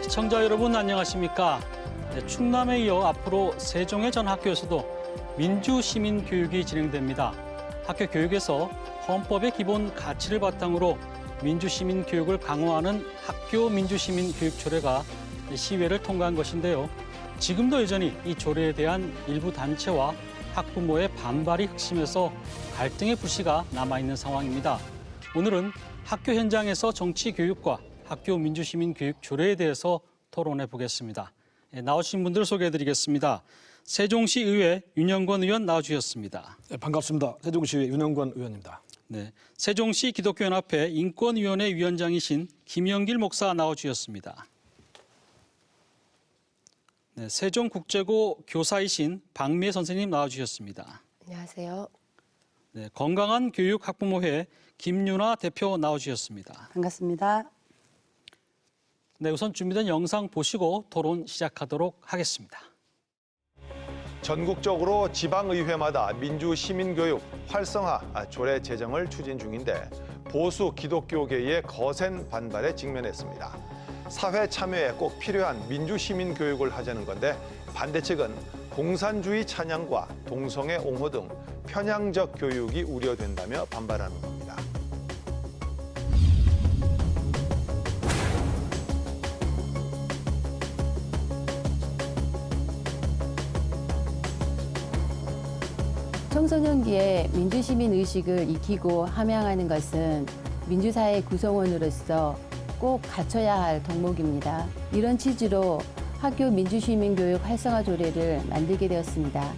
시청자 여러분 안녕하십니까? 충남에 이어 앞으로 세종의 전 학교에서도 민주시민교육이 진행됩니다. 학교 교육에서 헌법의 기본 가치를 바탕으로 민주시민교육을 강화하는 학교 민주시민교육 조례가 시의회를 통과한 것인데요. 지금도 여전히 이 조례에 대한 일부 단체와 학부모의 반발이 흑심해서 갈등의 불씨가 남아있는 상황입니다. 오늘은 학교 현장에서 정치 교육과 학교 민주시민 교육 조례에 대해서 토론해 보겠습니다. 나오신 분들 소개해 드리겠습니다. 세종시 의회 윤영권 의원 나와주셨습니다. 네, 반갑습니다. 세종시의회 윤영권 의원입니다. 네, 세종시 기독교연합회 인권위원회 위원장이신 김영길 목사 나와주셨습니다. 네, 세종국제고 교사이신 박미애 선생님 나와주셨습니다. 안녕하세요. 네, 건강한 교육 학부모회 김윤아 대표 나와주셨습니다. 반갑습니다. 네, 우선 준비된 영상 보시고 토론 시작하도록 하겠습니다. 전국적으로 지방의회마다 민주시민교육 활성화 조례 제정을 추진 중인데 보수 기독교계의 거센 반발에 직면했습니다. 사회 참여에 꼭 필요한 민주시민교육을 하자는 건데 반대 측은 공산주의 찬양과 동성애 옹호 등 편향적 교육이 우려된다며 반발하는 겁니다. 청소년기에 민주시민 의식을 익히고 함양하는 것은 민주사회 구성원으로서 꼭 갖춰야 할 덕목입니다. 이런 취지로 학교 민주시민교육 활성화 조례를 만들게 되었습니다.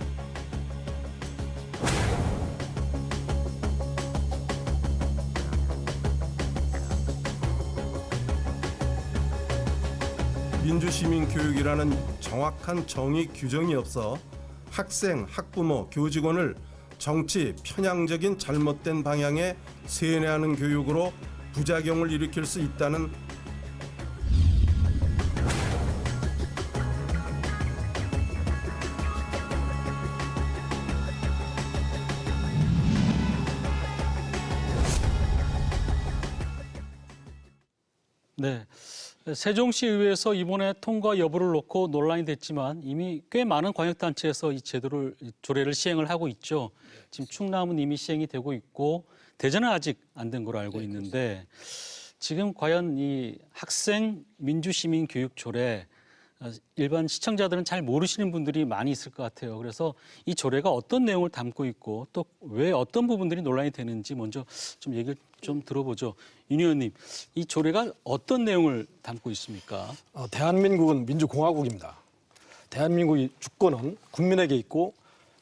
민주시민 교육이라는 정확한 정의 규정이 없어 학생, 학부모, 교직원을 정치 편향적인 잘못된 방향에 세뇌하는 교육으로 부작용을 일으킬 수 있다는 네, 세종시 의회에서 이번에 통과 여부를 놓고 논란이 됐지만 이미 꽤 많은 광역단체에서 이 조례를 시행을 하고 있죠. 지금 충남은 이미 시행이 되고 있고 대전은 아직 안 된 걸로 알고 있는데 지금 과연 이 학생 민주시민 교육 조례 일반 시청자들은 잘 모르시는 분들이 많이 있을 것 같아요. 그래서 이 조례가 어떤 내용을 담고 있고 또 왜 어떤 부분들이 논란이 되는지 먼저 좀 얘기를 좀 들어보죠. 윤 의원님, 이 조례가 어떤 내용을 담고 있습니까? 대한민국은 민주공화국입니다. 대한민국의 주권은 국민에게 있고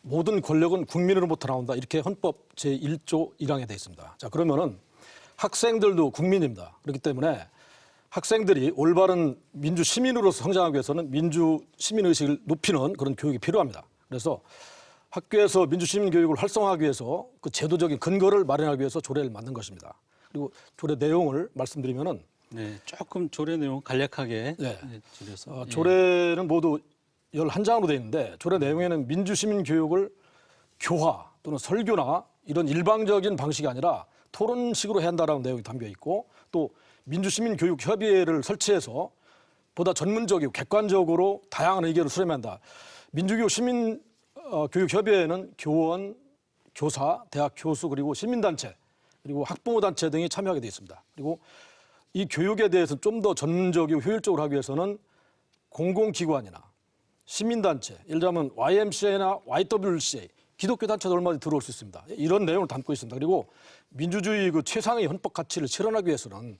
모든 권력은 국민으로부터 나온다. 이렇게 헌법 제1조 1항에 되어 있습니다. 자, 그러면은 학생들도 국민입니다. 그렇기 때문에 학생들이 올바른 민주 시민으로서 성장하기 위해서는 민주 시민 의식을 높이는 그런 교육이 필요합니다. 그래서 학교에서 민주 시민 교육을 활성화하기 위해서 그 제도적인 근거를 마련하기 위해서 조례를 만든 것입니다. 그리고 조례 내용을 말씀드리면은 네, 조금 조례 내용 간략하게 네. 줄여서 조례는 모두 11장으로 되어 있는데 조례 내용에는 민주 시민 교육을 교화 또는 설교나 이런 일방적인 방식이 아니라 토론식으로 해야 한다는 내용이 담겨 있고 또 민주시민교육협의회를 설치해서 보다 전문적이고 객관적으로 다양한 의견을 수렴해야 한다. 민주교육 시민교육협의회는 교원, 교사, 대학 교수 그리고 시민단체 그리고 학부모단체 등이 참여하게 되어 있습니다. 그리고 이 교육에 대해서 좀 더 전문적이고 효율적으로 하기 위해서는 공공기관이나 시민단체, 예를 들자면 YMCA나 YWCA, 기독교 단체도 얼마든지 들어올 수 있습니다. 이런 내용을 담고 있습니다. 그리고 민주주의 그 최상의 헌법 가치를 실현하기 위해서는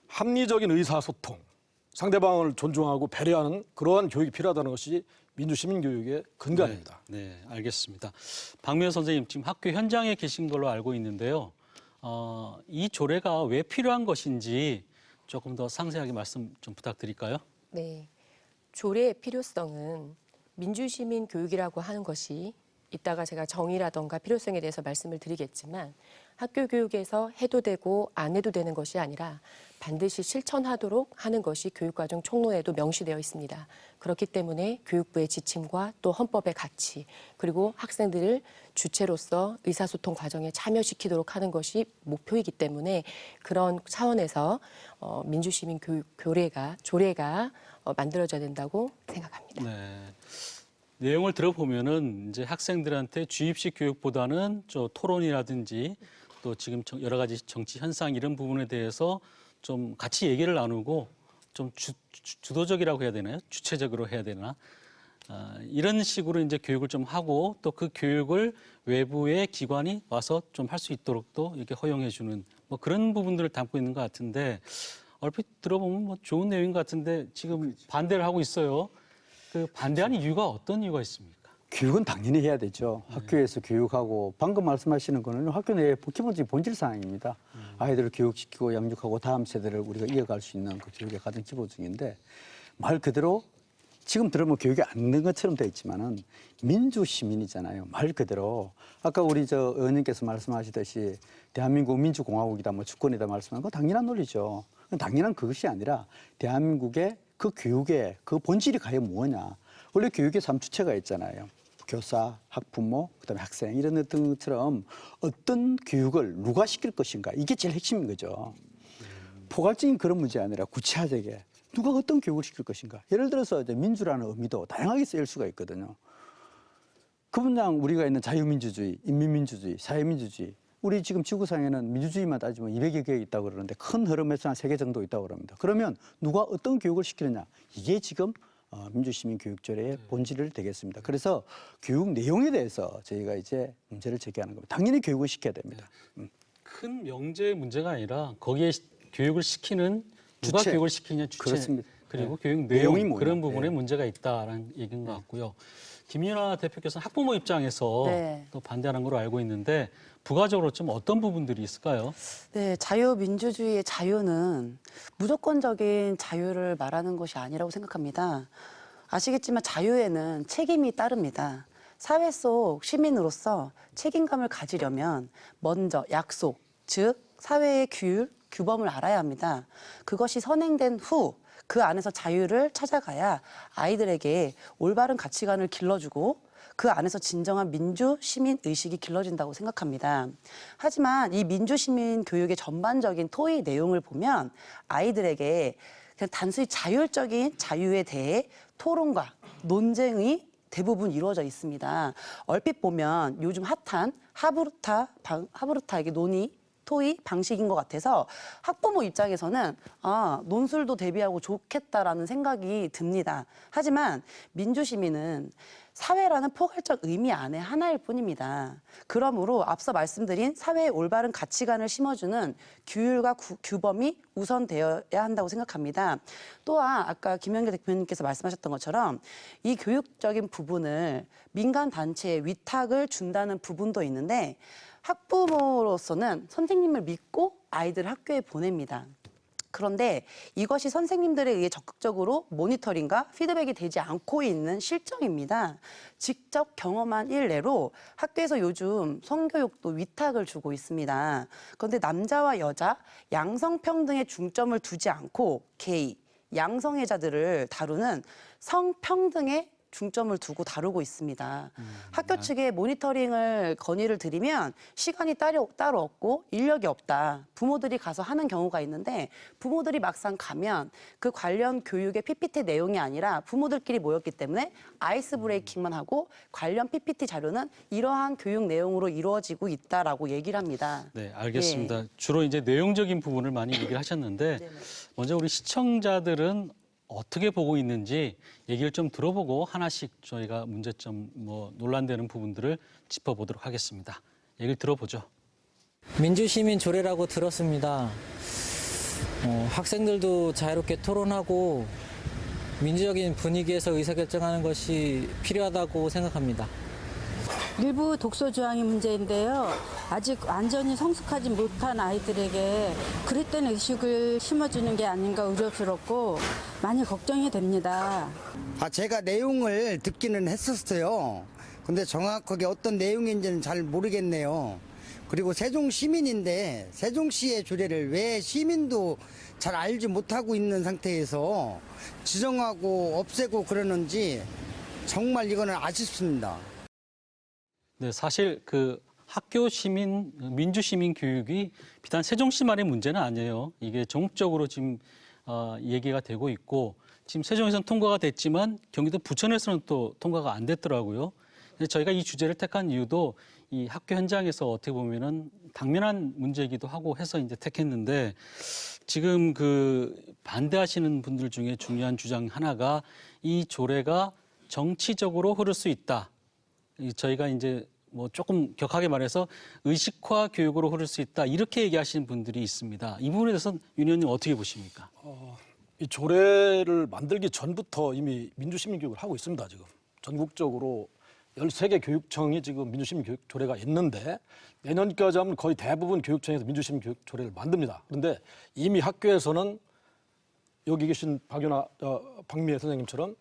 합리적인 의사소통, 상대방을 존중하고 배려하는 그러한 교육이 필요하다는 것이 민주시민교육의 근간입니다. 네, 알겠습니다. 박미애 선생님, 지금 학교 현장에 계신 걸로 알고 있는데요. 이 조례가 왜 필요한 것인지 조금 더 상세하게 말씀 좀 부탁드릴까요? 네, 조례의 필요성은 민주시민 교육이라고 하는 것이 이따가 제가 정의라던가 필요성에 대해서 말씀을 드리겠지만 학교 교육에서 해도 되고 안 해도 되는 것이 아니라 반드시 실천하도록 하는 것이 교육과정 총론에도 명시되어 있습니다. 그렇기 때문에 교육부의 지침과 또 헌법의 가치, 그리고 학생들을 주체로서 의사소통 과정에 참여시키도록 하는 것이 목표이기 때문에 그런 차원에서 조례가 만들어져야 된다고 생각합니다. 네. 내용을 들어보면은 이제 학생들한테 주입식 교육보다는 토론이라든지 또 지금 여러 가지 정치 현상 이런 부분에 대해서 좀 같이 얘기를 나누고 좀 주도적이라고 해야 되나요? 주체적으로 해야 되나? 이런 식으로 이제 교육을 좀 하고 또 그 교육을 외부의 기관이 와서 좀 할 수 있도록 또 이렇게 허용해 주는 뭐 그런 부분들을 담고 있는 것 같은데 얼핏 들어보면 뭐 좋은 내용인 것 같은데 지금 반대를 하고 있어요. 그 반대하는 이유가 어떤 이유가 있습니까? 교육은 당연히 해야 되죠. 학교에서 교육하고 방금 말씀하시는 거는 학교 내의 기본적인 본질 사항입니다. 아이들을 교육시키고 양육하고 다음 세대를 우리가 이어갈 수 있는 그 교육의 가장 기본적인데 말 그대로 지금 들으면 교육이 안 된 것처럼 돼 있지만은 민주 시민이잖아요. 말 그대로 아까 우리 의원님께서 말씀하시듯이 대한민국 민주공화국이다, 뭐 주권이다 말씀한 거 당연한 논리죠. 당연한 그것이 아니라 대한민국의 그 교육의 그 본질이 과연 뭐냐? 원래 교육의 3주체가 있잖아요. 교사, 학부모, 그다음에 학생 이런 것처럼 어떤 교육을 누가 시킬 것인가 이게 제일 핵심인 거죠. 포괄적인 그런 문제 아니라 구체화되게 누가 어떤 교육을 시킬 것인가. 예를 들어서 이제 민주라는 의미도 다양하게 쓰일 수가 있거든요. 그 분량 우리가 있는 자유민주주의, 인민민주주의, 사회민주주의. 우리 지금 지구상에는 민주주의만 따지면 200여 개 있다고 그러는데 큰 흐름에서 한 3개 정도 있다고 그럽니다. 그러면 누가 어떤 교육을 시키느냐. 이게 지금 민주시민교육조례의 본질을 되겠습니다. 그래서 교육 내용에 대해서 저희가 이제 문제를 제기하는 겁니다. 당연히 교육을 시켜야 됩니다. 큰 명제의 문제가 아니라 거기에 교육을 시키는 누가 주체. 교육을 시키냐 주체 그렇습니다. 그리고 네. 교육 내용이 내용 뭐냐. 그런 부분에 네. 문제가 있다라는 얘기인 것 같고요. 김윤아 대표께서는 학부모 입장에서 네. 또 반대하는 걸로 알고 있는데 부가적으로 좀 어떤 부분들이 있을까요? 네, 자유민주주의의 자유는 무조건적인 자유를 말하는 것이 아니라고 생각합니다. 아시겠지만 자유에는 책임이 따릅니다. 사회 속 시민으로서 책임감을 가지려면 먼저 약속, 즉 사회의 규율, 규범을 알아야 합니다. 그것이 선행된 후 그 안에서 자유를 찾아가야 아이들에게 올바른 가치관을 길러주고 그 안에서 진정한 민주 시민 의식이 길러진다고 생각합니다. 하지만 이 민주 시민 교육의 전반적인 토의 내용을 보면 아이들에게 그냥 단순히 자율적인 자유에 대해 토론과 논쟁이 대부분 이루어져 있습니다. 얼핏 보면 요즘 핫한 하브르타에게 논의 토의 방식인 것 같아서 학부모 입장에서는 논술도 대비하고 좋겠다라는 생각이 듭니다. 하지만 민주시민은 사회라는 포괄적 의미 안에 하나일 뿐입니다. 그러므로 앞서 말씀드린 사회의 올바른 가치관을 심어주는 규율과 규범이 우선되어야 한다고 생각합니다. 또한 아까 김현규 대표님께서 말씀하셨던 것처럼 이 교육적인 부분을 민간 단체에 위탁을 준다는 부분도 있는데 학부모로서는 선생님을 믿고 아이들을 학교에 보냅니다. 그런데 이것이 선생님들에 의해 적극적으로 모니터링과 피드백이 되지 않고 있는 실정입니다. 직접 경험한 일례로 학교에서 요즘 성교육도 위탁을 주고 있습니다. 그런데 남자와 여자 양성평등에 중점을 두지 않고 게이, 양성애자들을 다루는 성평등에 중점을 두고 다루고 있습니다. 학교 측에 모니터링을 건의를 드리면 시간이 따로 없고 인력이 없다. 부모들이 가서 하는 경우가 있는데 부모들이 막상 가면 그 관련 교육의 PPT 내용이 아니라 부모들끼리 모였기 때문에 아이스 브레이킹만 하고 관련 PPT 자료는 이러한 교육 내용으로 이루어지고 있다라고 얘기를 합니다. 네, 알겠습니다. 주로 이제 내용적인 부분을 많이 얘기를 하셨는데 먼저 우리 시청자들은 어떻게 보고 있는지 얘기를 좀 들어보고 하나씩 저희가 문제점, 논란되는 부분들을 짚어보도록 하겠습니다. 얘기를 들어보죠. 민주시민 조례라고 들었습니다. 학생들도 자유롭게 토론하고 민주적인 분위기에서 의사결정하는 것이 필요하다고 생각합니다. 일부 독서 조항이 문제인데요. 아직 완전히 성숙하지 못한 아이들에게 그릇된 의식을 심어주는 게 아닌가 우려스럽고 많이 걱정이 됩니다. 제가 내용을 듣기는 했었어요. 근데 정확하게 어떤 내용인지는 잘 모르겠네요. 그리고 세종 시민인데 세종시의 조례를 왜 시민도 잘 알지 못하고 있는 상태에서 지정하고 없애고 그러는지 정말 이거는 아쉽습니다. 네, 사실 그 학교 시민, 민주 시민 교육이 비단 세종시만의 문제는 아니에요. 이게 전국적으로 지금 얘기가 되고 있고 지금 세종에서는 통과가 됐지만 경기도 부천에서는 또 통과가 안 됐더라고요. 그래서 저희가 이 주제를 택한 이유도 이 학교 현장에서 어떻게 보면은 당면한 문제이기도 하고 해서 이제 택했는데 지금 그 반대하시는 분들 중에 중요한 주장 하나가 이 조례가 정치적으로 흐를 수 있다. 저희가 이제 뭐 조금 격하게 말해서 의식화 교육으로 흐를 수 있다. 이렇게 얘기하시는 분들이 있습니다. 이 부분에 대해서는 윤 의원님 어떻게 보십니까? 이 조례를 만들기 전부터 이미 민주시민교육을 하고 있습니다. 지금 전국적으로 13개 교육청이 지금 민주시민교육 조례가 있는데 내년까지 하면 거의 대부분 교육청에서 민주시민교육 조례를 만듭니다. 그런데 이미 학교에서는 여기 계신 박미애 선생님처럼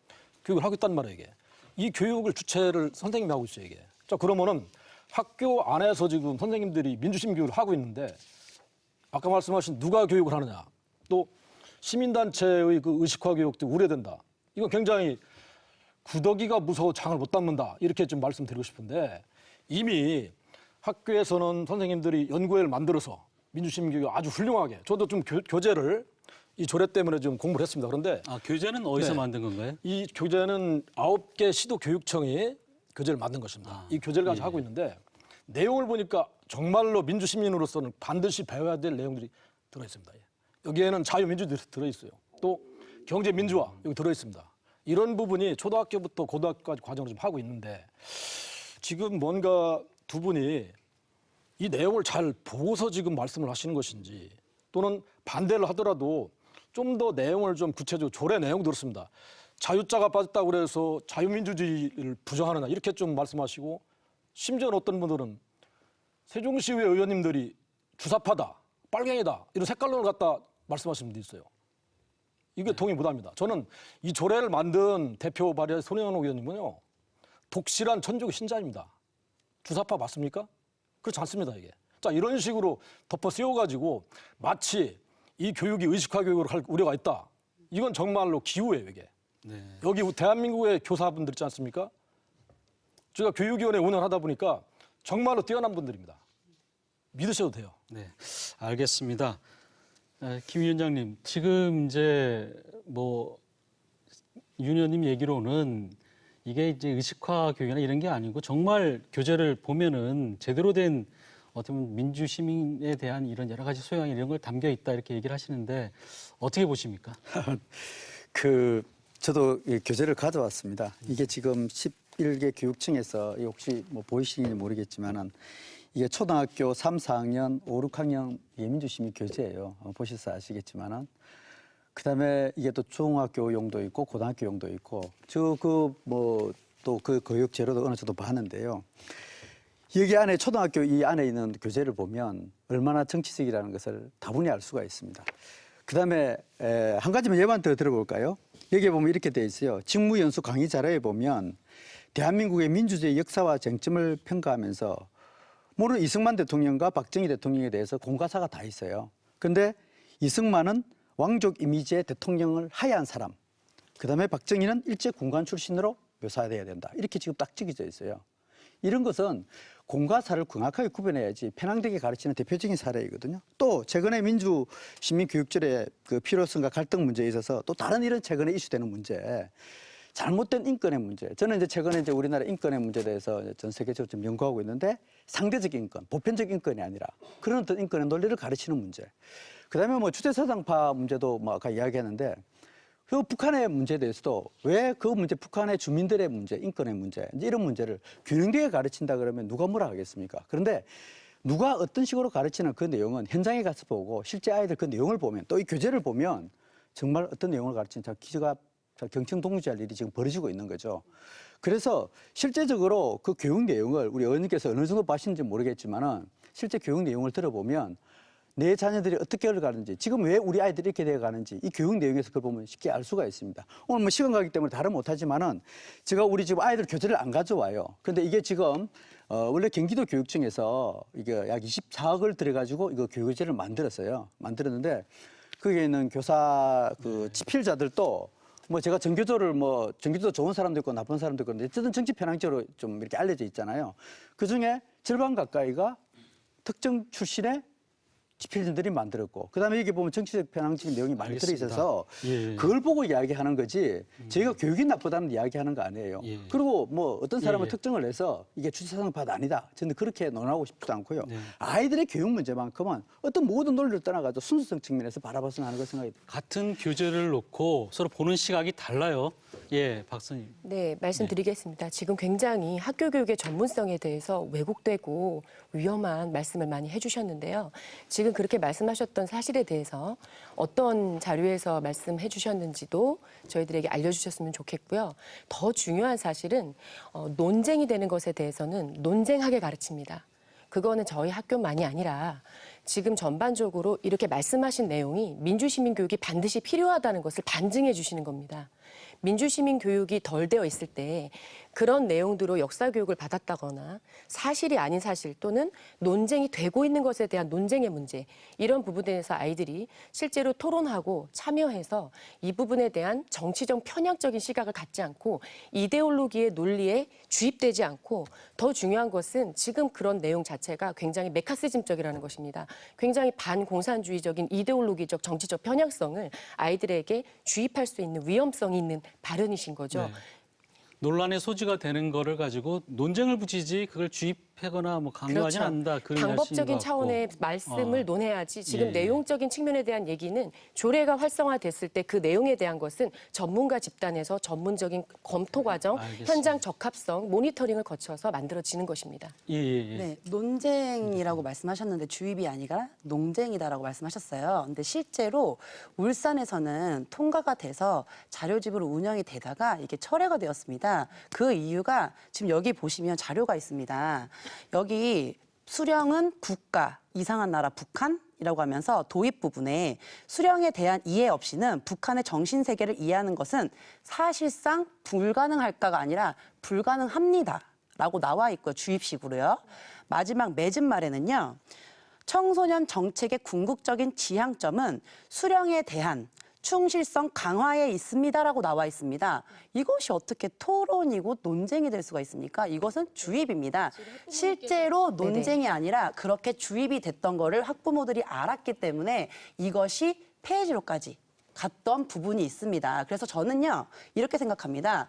교육을 하고 있단 말이에요. 이게. 이 교육을 주체를 선생님이 하고 있어요. 이게. 자, 그러면은 학교 안에서 지금 선생님들이 민주시민 교육을 하고 있는데 아까 말씀하신 누가 교육을 하느냐, 또 시민단체의 그 의식화 교육도 우려된다. 이건 굉장히 구더기가 무서워 장을 못 닦는다. 이렇게 좀 말씀드리고 싶은데 이미 학교에서는 선생님들이 연구회를 만들어서 민주시민 교육 아주 훌륭하게 저도 좀 교재를 이 조례 때문에 좀 공부를 했습니다. 그런데 교재는 어디서 만든 건가요? 이 교재는 9개 시도 교육청이 교재를 만든 것입니다. 이 교재를 가지고 하고 있는데 내용을 보니까 정말로 민주시민으로서는 반드시 배워야 될 내용들이 들어있습니다. 여기에는 자유민주들이 들어있어요. 또 경제민주화 여기 들어있습니다. 이런 부분이 초등학교부터 고등학교까지 과정을 좀 하고 있는데 지금 뭔가 두 분이 이 내용을 잘 보고서 지금 말씀을 하시는 것인지 또는 반대를 하더라도 좀 더 내용을 좀 구체적으로 조례 내용 들었습니다. 자유자가 빠졌다고 그래서 자유민주주의를 부정하느냐 이렇게 좀 말씀하시고 심지어 어떤 분들은 세종시의회 의원님들이 주사파다, 빨갱이다 이런 색깔론을 갖다 말씀하시는 분도 있어요. 이게 동의 못합니다. 저는 이 조례를 만든 대표 발의 손혜원 의원님은요. 독실한 천주교 신자입니다. 주사파 맞습니까? 그렇지 않습니다. 이게. 자, 이런 식으로 덮어 씌워가지고 마치 이 교육이 의식화 교육을 할 우려가 있다. 이건 정말로 기우예요, 이게. 네. 여기 대한민국의 교사분들 있지 않습니까? 제가 교육위원회 운영하다 보니까 정말로 뛰어난 분들입니다. 믿으셔도 돼요. 네, 알겠습니다. 김 위원장님, 지금 이제 윤 의원님 얘기로는 이게 이제 의식화 교육이나 이런 게 아니고 정말 교재를 보면은 제대로 된 어떻게 보면 민주 시민에 대한 이런 여러 가지 소양 이런 걸 담겨 있다 이렇게 얘기를 하시는데 어떻게 보십니까? 저도 이 교재를 가져왔습니다. 이게 지금 11개 교육청에서 혹시 뭐 보이시는지 모르겠지만은 이게 초등학교 3, 4학년, 5, 6학년 민주시민 교재예요. 보셔서 아시겠지만은 그다음에 이게 또 중학교 용도 있고 고등학교 용도 있고 또 그 교육 재료도 어느 정도 봤는데요. 여기 안에 초등학교 이 안에 있는 교재를 보면 얼마나 정치적이라는 것을 다분히 알 수가 있습니다. 그다음에 한 가지만 예만 더 들어볼까요? 여기에 보면 이렇게 돼 있어요. 직무연수 강의 자료에 보면 대한민국의 민주주의 역사와 쟁점을 평가하면서 물론 이승만 대통령과 박정희 대통령에 대해서 공과사가 다 있어요. 그런데 이승만은 왕족 이미지의 대통령을 하야한 사람. 그다음에 박정희는 일제 군관 출신으로 묘사돼야 된다. 이렇게 지금 딱 적혀져 있어요. 이런 것은 공과사를 정확하게 구분해야지 편향되게 가르치는 대표적인 사례이거든요. 또 최근에 민주 시민 교육절의 그 필요성과 갈등 문제에 있어서 또 다른 이런 최근에 이슈되는 문제, 잘못된 인권의 문제. 저는 이제 최근에 우리나라 인권의 문제에 대해서 전 세계적으로 좀 연구하고 있는데 상대적 인권, 보편적 인권이 아니라 그런 어떤 인권의 논리를 가르치는 문제. 그다음에 뭐 주체사상파 문제도 뭐 아까 이야기했는데 그 북한의 문제에 대해서도 왜 그 문제, 북한의 주민들의 문제, 인권의 문제, 이제 이런 문제를 균형되게 가르친다 그러면 누가 뭐라 하겠습니까? 그런데 누가 어떤 식으로 가르치는 그 내용은 현장에 가서 보고 실제 아이들 그 내용을 보면 또 이 교재를 보면 정말 어떤 내용을 가르치는 기가 경청동지할 일이 지금 벌어지고 있는 거죠. 그래서 실제적으로 그 교육 내용을 우리 의원님께서 어느 정도 봐시는지 모르겠지만은 실제 교육 내용을 들어보면 내 자녀들이 어떻게 흘러가는지, 지금 왜 우리 아이들이 이렇게 되어가는지 이 교육 내용에서 그걸 보면 쉽게 알 수가 있습니다. 오늘 뭐 시간 가기 때문에 다른 못하지만은 제가 우리 지금 아이들 교재를 안 가져와요. 그런데 이게 지금 원래 경기도 교육청에서 이게 약 24억을 들여가지고 이거 교육제를 만들었어요. 만들었는데 거기에 있는 교사 그 지필자들도 뭐 제가 전교조를 뭐 전교조 좋은 사람도 있고 나쁜 사람도 있고 어쨌든 정치 편향적으로 좀 이렇게 알려져 있잖아요. 그 중에 절반 가까이가 특정 출신의 지필진들이 만들었고 그다음에 여기 보면 정치적 편향적인 내용이 많이 들어있어서 예. 그걸 보고 이야기하는 거지 저희가 교육이 나쁘다는 이야기하는 거 아니에요. 예. 그리고 뭐 어떤 사람은 예. 특정을 해서 이게 주체사상파도 아니다. 저는 그렇게 논하고 싶지도 않고요. 네. 아이들의 교육 문제만큼은 어떤 모든 논리를 떠나가지고 순수성 측면에서 바라봤으면 하는 거 생각이 듭니다. 같은 교재를 놓고 서로 보는 시각이 달라요. 예, 박사님. 네, 말씀드리겠습니다. 지금 굉장히 학교 교육의 전문성에 대해서 왜곡되고 위험한 말씀을 많이 해주셨는데요. 지금 그렇게 말씀하셨던 사실에 대해서 어떤 자료에서 말씀해 주셨는지도 저희들에게 알려주셨으면 좋겠고요. 더 중요한 사실은 논쟁이 되는 것에 대해서는 논쟁하게 가르칩니다. 그거는 저희 학교만이 아니라 지금 전반적으로 이렇게 말씀하신 내용이 민주시민 교육이 반드시 필요하다는 것을 반증해 주시는 겁니다. 민주시민 교육이 덜 되어 있을 때 그런 내용들로 역사 교육을 받았다거나 사실이 아닌 사실 또는 논쟁이 되고 있는 것에 대한 논쟁의 문제 이런 부분에 대해서 아이들이 실제로 토론하고 참여해서 이 부분에 대한 정치적 편향적인 시각을 갖지 않고 이데올로기의 논리에 주입되지 않고 더 중요한 것은 지금 그런 내용 자체가 굉장히 메카시즘적이라는 것입니다. 굉장히 반공산주의적인 이데올로기적 정치적 편향성을 아이들에게 주입할 수 있는 위험성이 있는 발언이신 거죠. 네. 논란의 소지가 되는 거를 가지고 논쟁을 붙이지 그걸 주입하거나 뭐 강요하지 그렇죠. 않는다. 그런 방법적인 말씀인 것 차원의 같고. 말씀을 논해야지 지금 예. 내용적인 측면에 대한 얘기는 조례가 활성화됐을 때 그 내용에 대한 것은 전문가 집단에서 전문적인 검토 과정, 알겠습니다. 현장 적합성, 모니터링을 거쳐서 만들어지는 것입니다. 예, 예, 예. 네, 논쟁이라고 말씀하셨는데 주입이 아니라 농쟁이다라고 말씀하셨어요. 근데 실제로 울산에서는 통과가 돼서 자료집으로 운영이 되다가 이게 철회가 되었습니다. 그 이유가 지금 여기 보시면 자료가 있습니다. 여기 수령은 국가, 이상한 나라 북한이라고 하면서 도입 부분에 수령에 대한 이해 없이는 북한의 정신 세계를 이해하는 것은 사실상 불가능할까가 아니라 불가능합니다라고 나와 있고요. 주입식으로요. 마지막 맺은 말에는요. 청소년 정책의 궁극적인 지향점은 수령에 대한 충실성 강화에 있습니다라고 나와 있습니다. 이것이 어떻게 토론이고 논쟁이 될 수가 있습니까? 이것은 주입입니다. 실제로 논쟁이 아니라 그렇게 주입이 됐던 거를 학부모들이 알았기 때문에 이것이 폐해지로까지 갔던 부분이 있습니다. 그래서 저는요 이렇게 생각합니다.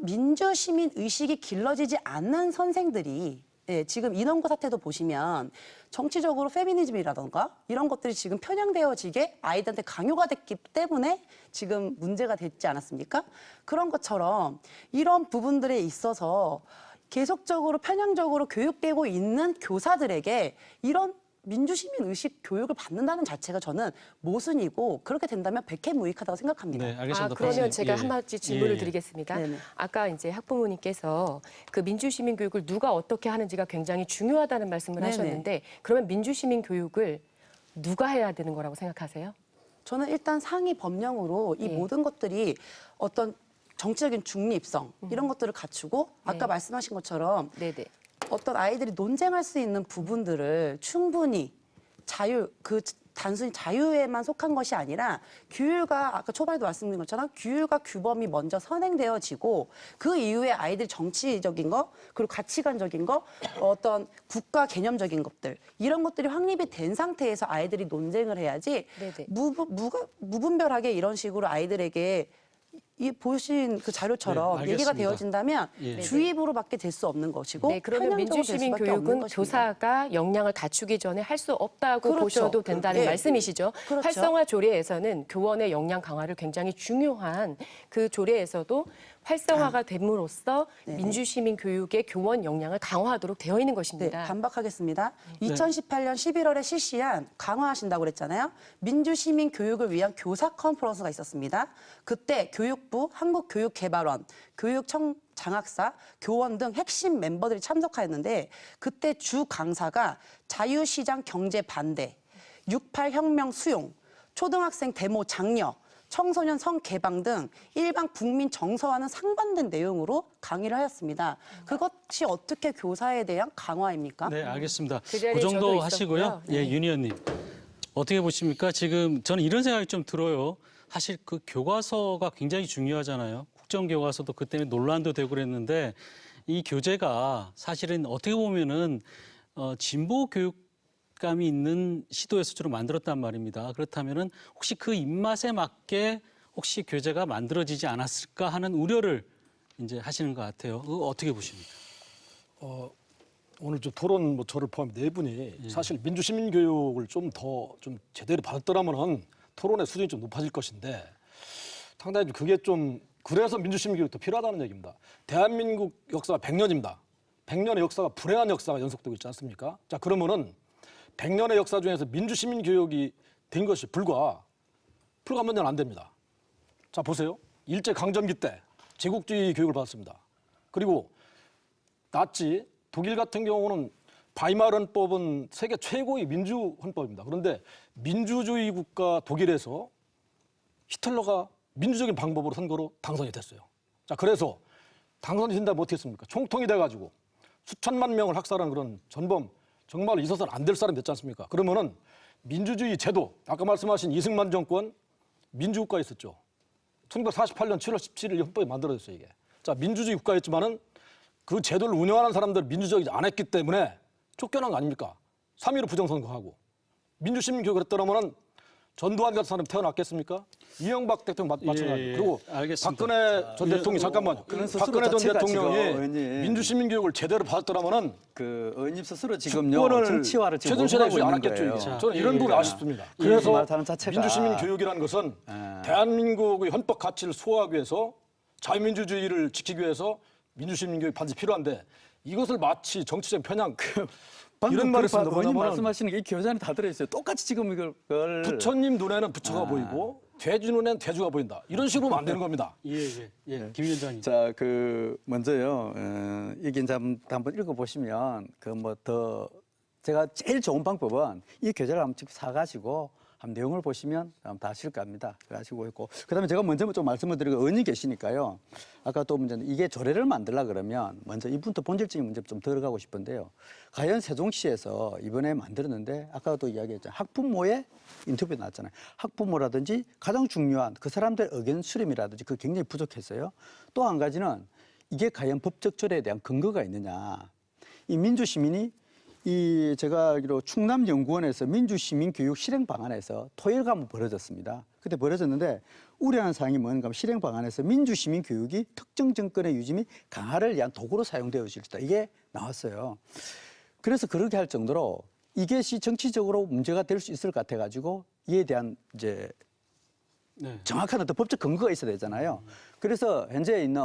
민주시민 의식이 길러지지 않는 선생들이 지금 인원고 사태도 보시면 정치적으로 페미니즘이라던가 이런 것들이 지금 편향되어지게 아이들한테 강요가 됐기 때문에 지금 문제가 됐지 않았습니까? 그런 것처럼 이런 부분들에 있어서 계속적으로 편향적으로 교육되고 있는 교사들에게 이런 민주시민 의식 교육을 받는다는 자체가 저는 모순이고 그렇게 된다면 백해무익하다고 생각합니다. 네, 알겠습니다. 그러면 박사님. 제가 예. 한 가지 질문을 예. 드리겠습니다. 네네. 아까 이제 학부모님께서 그 민주시민 교육을 누가 어떻게 하는지가 굉장히 중요하다는 말씀을 네네. 하셨는데 그러면 민주시민 교육을 누가 해야 되는 거라고 생각하세요? 저는 일단 상위 법령으로 이 예. 모든 것들이 어떤 정치적인 중립성 이런 것들을 갖추고 아까 네. 말씀하신 것처럼 네네. 어떤 아이들이 논쟁할 수 있는 부분들을 충분히 단순히 자유에만 속한 것이 아니라 규율과 아까 초반에도 말씀드린 것처럼 규율과 규범이 먼저 선행되어지고 그 이후에 아이들이 정치적인 거 그리고 가치관적인 거 어떤 국가 개념적인 것들 이런 것들이 확립이 된 상태에서 아이들이 논쟁을 해야지 네네. 무분별하게 이런 식으로 아이들에게 이 보신 그 자료처럼 네, 얘기가 알겠습니다. 되어진다면 예. 주입으로밖에 될 수 없는 것이고 네, 그러면 편향적으로 될 민주시민 수밖에 없는 교육은 것입니다. 교사가 역량을 갖추기 전에 할 수 없다고 그렇죠. 보셔도 된다는 예. 말씀이시죠. 그렇죠. 활성화 조례에서는 교원의 역량 강화를 굉장히 중요한 그 조례에서도 활성화가 됨으로써 네네. 민주시민 교육의 교원 역량을 강화하도록 되어 있는 네, 것입니다. 반박하겠습니다. 2018년 11월에 실시한 강화하신다고 그랬잖아요. 민주시민 교육을 위한 교사 컨퍼런스가 있었습니다. 그때 교육부, 한국교육개발원, 교육청장학사, 교원 등 핵심 멤버들이 참석하였는데 그때 주 강사가 자유시장 경제 반대, 6.8 혁명 수용, 초등학생 데모 장려, 청소년 성개방 등 일반 국민 정서와는 상반된 내용으로 강의를 하였습니다. 그것이 어떻게 교사에 대한 강화입니까? 네, 알겠습니다. 그 자리에 그 정도 저도 하시고요. 있었고요. 예, 네. 윤 의원님. 어떻게 보십니까? 지금 저는 이런 생각이 좀 들어요. 사실 그 교과서가 굉장히 중요하잖아요. 국정교과서도 그 때문에 논란도 되고 그랬는데 이 교재가 사실은 어떻게 보면은 진보 교육감이 있는 시도에서 주로 만들었단 말입니다. 그렇다면은 혹시 그 입맛에 맞게 혹시 교재가 만들어지지 않았을까 하는 우려를 이제 하시는 것 같아요. 그거 어떻게 보십니까? 오늘 좀 토론 저를 포함 네 분이 사실 민주시민교육을 좀 더 좀 제대로 받았더라면은 토론의 수준이 좀 높아질 것인데 상당히 그게 좀 그래서 민주시민교육도 필요하다는 얘기입니다. 대한민국 역사가 100년입니다. 100년의 역사가 불행한 역사가 연속되고 있지 않습니까? 자, 그러면은 100년의 역사 중에서 민주시민교육이 된 것이 불과 몇 년 안 됩니다. 자, 보세요. 일제강점기 때 제국주의 교육을 받았습니다. 그리고 나치, 독일 같은 경우는 바이마르 헌법은 세계 최고의 민주 헌법입니다. 그런데 민주주의 국가 독일에서 히틀러가 민주적인 방법으로 선거로 당선이 됐어요. 자, 그래서 당선이 된다면 어떻게 했습니까? 총통이 돼가지고 수천만 명을 학살한 그런 전범, 정말 있어서는 안 될 사람이 됐지 않습니까? 그러면은 민주주의 제도, 아까 말씀하신 이승만 정권 민주국가에 있었죠. 1948년 7월 17일 헌법이 만들어졌어요, 이게. 자, 민주주의 국가였지만은 그 제도를 운영하는 사람들 민주적이지 않았기 때문에 쫓겨난 거 아닙니까? 3.15 부정선거하고. 민주시민교육을 했더라면은 전두환 같은 사람이 태어났겠습니까? 이명박 대통령 마찬가지. 예, 그리고 알겠습니다. 박근혜 전 대통령이 잠깐만요. 그런 박근혜 전 스스로 자체가 대통령이 지금 의원님. 민주시민교육을 제대로 받았더라면은 그 의원님 스스로 지금요 주권을 정치화를 지금 최순실에 오고 있는 않았겠죠. 거예요. 이게. 저는 이런 부분이 아쉽습니다. 이 그래서 말하는 자체가- 민주시민교육이라는 것은 대한민국의 헌법 가치를 수호하기 위해서 자유민주주의를 지키기 위해서 민주시민교육이 반드시 필요한데 이것을 마치 정치적 편향 이런 말을 했습니다. 의원님 뭐냐면 말씀하시는 게 이 교재안에 다 들어있어요. 똑같이 지금 이걸 부처님 눈에는 부처가 보이고 돼지 눈에는 돼지가 보인다. 이런 식으로 보면 안 되는 겁니다. 예, 김 위원장님. 자, 그 먼저요. 이게 이제 한번 읽어보시면 그 뭐 더 제가 제일 좋은 방법은 이 교재를 한번 직접 사가지고 한번 내용을 보시면 다 아실 겁니다. 그러시고 있고 그다음에 제가 먼저 좀 말씀을 드리고 의원님 계시니까요. 아까 또 문제는 이게 조례를 만들라 그러면 먼저 이분부터 본질적인 문제 좀 들어가고 싶은데요. 과연 세종시에서 이번에 만들었는데 아까도 이야기했잖아요. 학부모의 인터뷰 나왔잖아요. 학부모라든지 가장 중요한 그 사람들의 의견 수렴이라든지 그 굉장히 부족했어요. 또 한 가지는 이게 과연 법적 조례에 대한 근거가 있느냐. 이 민주시민이 이 제가 알기로 충남연구원에서 민주시민교육 실행 방안에서 토의가 한번 벌어졌습니다. 그때 벌어졌는데 우려하는 사항이 뭔가 하면 실행 방안에서 민주시민교육이 특정 정권의 유지 및 강화를 위한 도구로 사용되어질 수 있다. 이게 나왔어요. 그래서 그렇게 할 정도로 이것이 정치적으로 문제가 될 수 있을 것 같아가지고 이에 대한 이제 정확한 어떤 법적 근거가 있어야 되잖아요. 그래서 현재 있는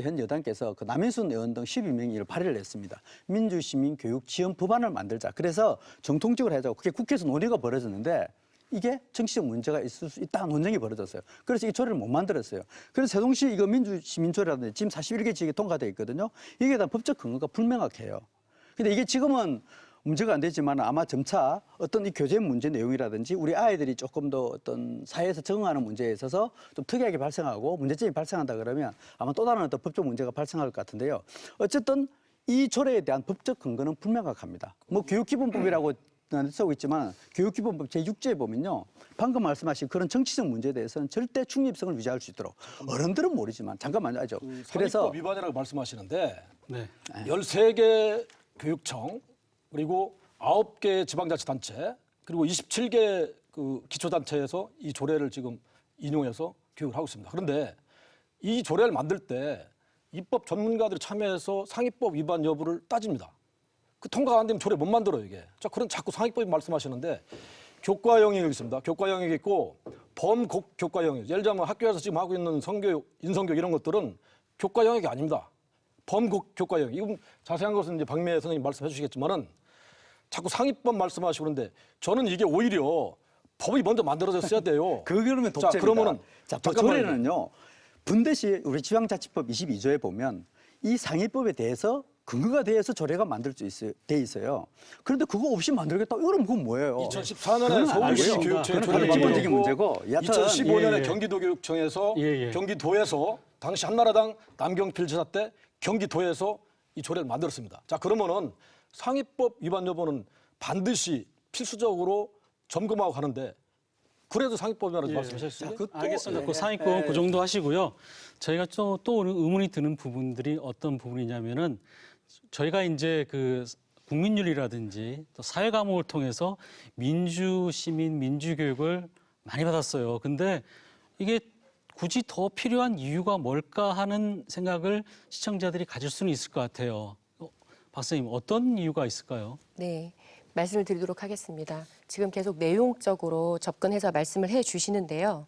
현 여당께서 그 남인순 의원 등 12명이 발의를 했습니다. 민주시민교육 지원 법안을 만들자. 그래서 정통적으로 하자고 그게 국회에서 논의가 벌어졌는데 이게 정치적 문제가 있을 수 있다는 논쟁이 벌어졌어요. 그래서 이 조례를 못 만들었어요. 그래서 세종시 이거 민주시민조례라든지 지금 41개 지역에 통과되어 있거든요. 이게 다 법적 근거가 불명확해요. 근데 이게 지금은 문제가 안 되지만 아마 점차 어떤 이 교재 문제 내용이라든지 우리 아이들이 조금 더 어떤 사회에서 적응하는 문제에 있어서 좀 특이하게 발생하고 문제점이 발생한다 그러면 아마 또 다른 어떤 법적 문제가 발생할 것 같은데요. 어쨌든 이 조례에 대한 법적 근거는 불명확합니다. 뭐 교육기본법이라고 쓰고 있지만 교육기본법 제6조에 보면요. 방금 말씀하신 그런 정치적 문제에 대해서는 절대 중립성을 유지할 수 있도록 어른들은 모르지만 잠깐만요. 그래서 위반이라고 말씀하시는데 네. 13개 교육청 그리고 9개 지방자치단체 그리고 27개 그 기초단체에서 이 조례를 지금 인용해서 교육을 하고 있습니다. 그런데 이 조례를 만들 때 입법 전문가들이 참여해서 상위법 위반 여부를 따집니다. 그 통과가 안 되면 조례 못 만들어요, 이게. 자, 그런 자꾸 상위법 말씀하시는데 교과 영역이 있습니다. 교과 영역이 있고 범곡 교과 영역. 예를 들자면 학교에서 지금 하고 있는 성교육, 인성교육 이런 것들은 교과 영역이 아닙니다. 범곡 교과 영역. 이건 자세한 것은 이제 박미애 선생님 말씀해 주시겠지만은 자꾸 상위법 말씀하시고 그러는데 저는 이게 오히려 법이 먼저 만들어졌어야 돼요. 그러면 독재입니다. 자, 그러면은 조례는요. 분대시 우리 지방자치법 22조에 보면 이 상위법에 대해서 근거가 돼서 조례가 돼 있어요. 그런데 그거 없이 만들겠다. 이거는 그건 뭐예요? 2014년에 서울시 아니고요. 교육청에 그건 조례를 기본적인 만들었고 문제고. 여하튼 2015년에 예. 경기도교육청에서 예. 경기도에서 당시 한나라당 남경필 지사 때 경기도에서 이 조례를 만들었습니다. 자, 그러면은 상위법 위반 여부는 반드시 필수적으로 점검하고 가는데 그래도 상위법이라고 말씀하셨어요. 알겠습니다. 그 상위권 그 정도 하시고요. 저희가 또 의문이 드는 부분들이 어떤 부분이냐면은 저희가 이제 그 국민윤리라든지 또 사회 과목을 통해서 민주 시민 민주 교육을 많이 받았어요. 근데 이게 굳이 더 필요한 이유가 뭘까 하는 생각을 시청자들이 가질 수는 있을 것 같아요. 박사님, 어떤 이유가 있을까요? 네, 말씀을 드리도록 하겠습니다. 지금 계속 내용적으로 접근해서 말씀을 해 주시는데요.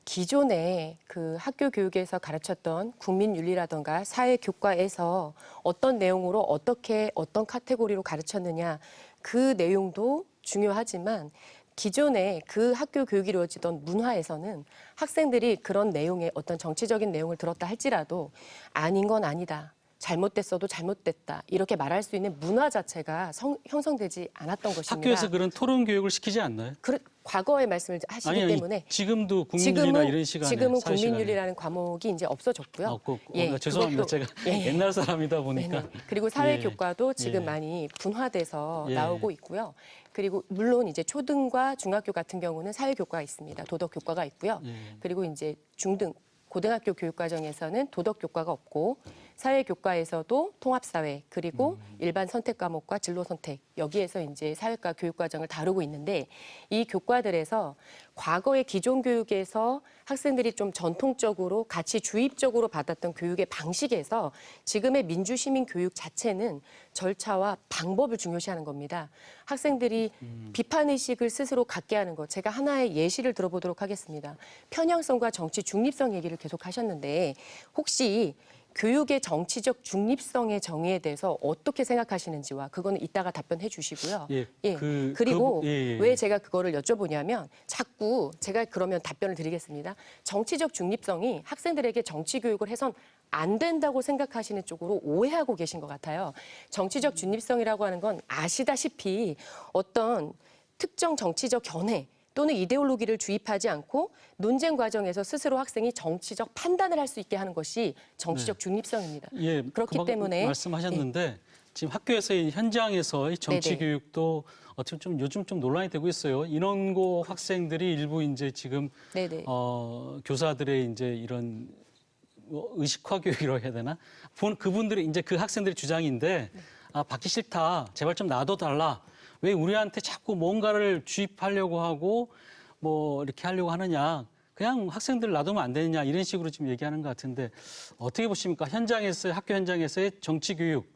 기존에 그 학교 교육에서 가르쳤던 국민윤리라든가 사회교과에서 어떤 내용으로 어떻게 어떤 카테고리로 가르쳤느냐 그 내용도 중요하지만 기존에 그 학교 교육이 이루어지던 문화에서는 학생들이 그런 내용의 어떤 정치적인 내용을 들었다 할지라도 아닌 건 아니다. 잘못됐어도 잘못됐다. 이렇게 말할 수 있는 문화 자체가 형성되지 않았던 것입니다. 학교에서 그런 토론 교육을 시키지 않나요? 과거의 말씀을 하시기 때문에 지금도 국민윤리나 이런 시간에 지금은 사회 시간에. 국민윤리라는 과목이 이제 없어졌고요. 죄송합니다. 그것도- 제가 옛날 사람이다 보니까. 네네. 그리고 사회교과도 지금 예. 많이 분화돼서 예. 나오고 있고요. 그리고 물론 이제 초등과 중학교 같은 경우는 사회교과가 있습니다. 도덕교과가 있고요. 예. 그리고 이제 중등, 고등학교 교육과정에서는 도덕교과가 없고 사회교과에서도 통합사회 그리고 일반 선택 과목과 진로 선택 여기에서 이제 사회과 교육과정을 다루고 있는데 이 교과들에서 과거의 기존 교육에서 학생들이 좀 전통적으로 같이 주입적으로 받았던 교육의 방식에서 지금의 민주시민 교육 자체는 절차와 방법을 중요시하는 겁니다. 학생들이 비판의식을 스스로 갖게 하는 것. 제가 하나의 예시를 들어보도록 하겠습니다. 편향성과 정치 중립성 얘기를 계속 하셨는데 혹시 교육의 정치적 중립성의 정의에 대해서 어떻게 생각하시는지와 그거는 이따가 답변해 주시고요. 그리고 왜 제가 그거를 여쭤보냐면 자꾸 제가 그러면 답변을 드리겠습니다. 정치적 중립성이 학생들에게 정치 교육을 해선 안 된다고 생각하시는 쪽으로 오해하고 계신 것 같아요. 정치적 중립성이라고 하는 건 아시다시피 어떤 특정 정치적 견해 또는 이데올로기를 주입하지 않고 논쟁 과정에서 스스로 학생이 정치적 판단을 할 수 있게 하는 것이 정치적 중립성입니다. 예, 그렇기 때문에 말씀하셨는데 지금 학교에서의 현장에서의 정치 네네. 교육도 어떻게 좀 요즘 좀 논란이 되고 있어요. 인원고 학생들이 일부 이제 지금 네네. 교사들의 이제 이런 의식화 교육이라고 해야 되나? 그분들이 이제 그 학생들의 주장인데 받기 싫다. 제발 좀 놔둬달라. 왜 우리한테 자꾸 뭔가를 주입하려고 하고 뭐 이렇게 하려고 하느냐. 그냥 학생들 놔두면 안 되느냐 이런 식으로 지금 얘기하는 것 같은데 어떻게 보십니까? 학교 현장에서의 정치 교육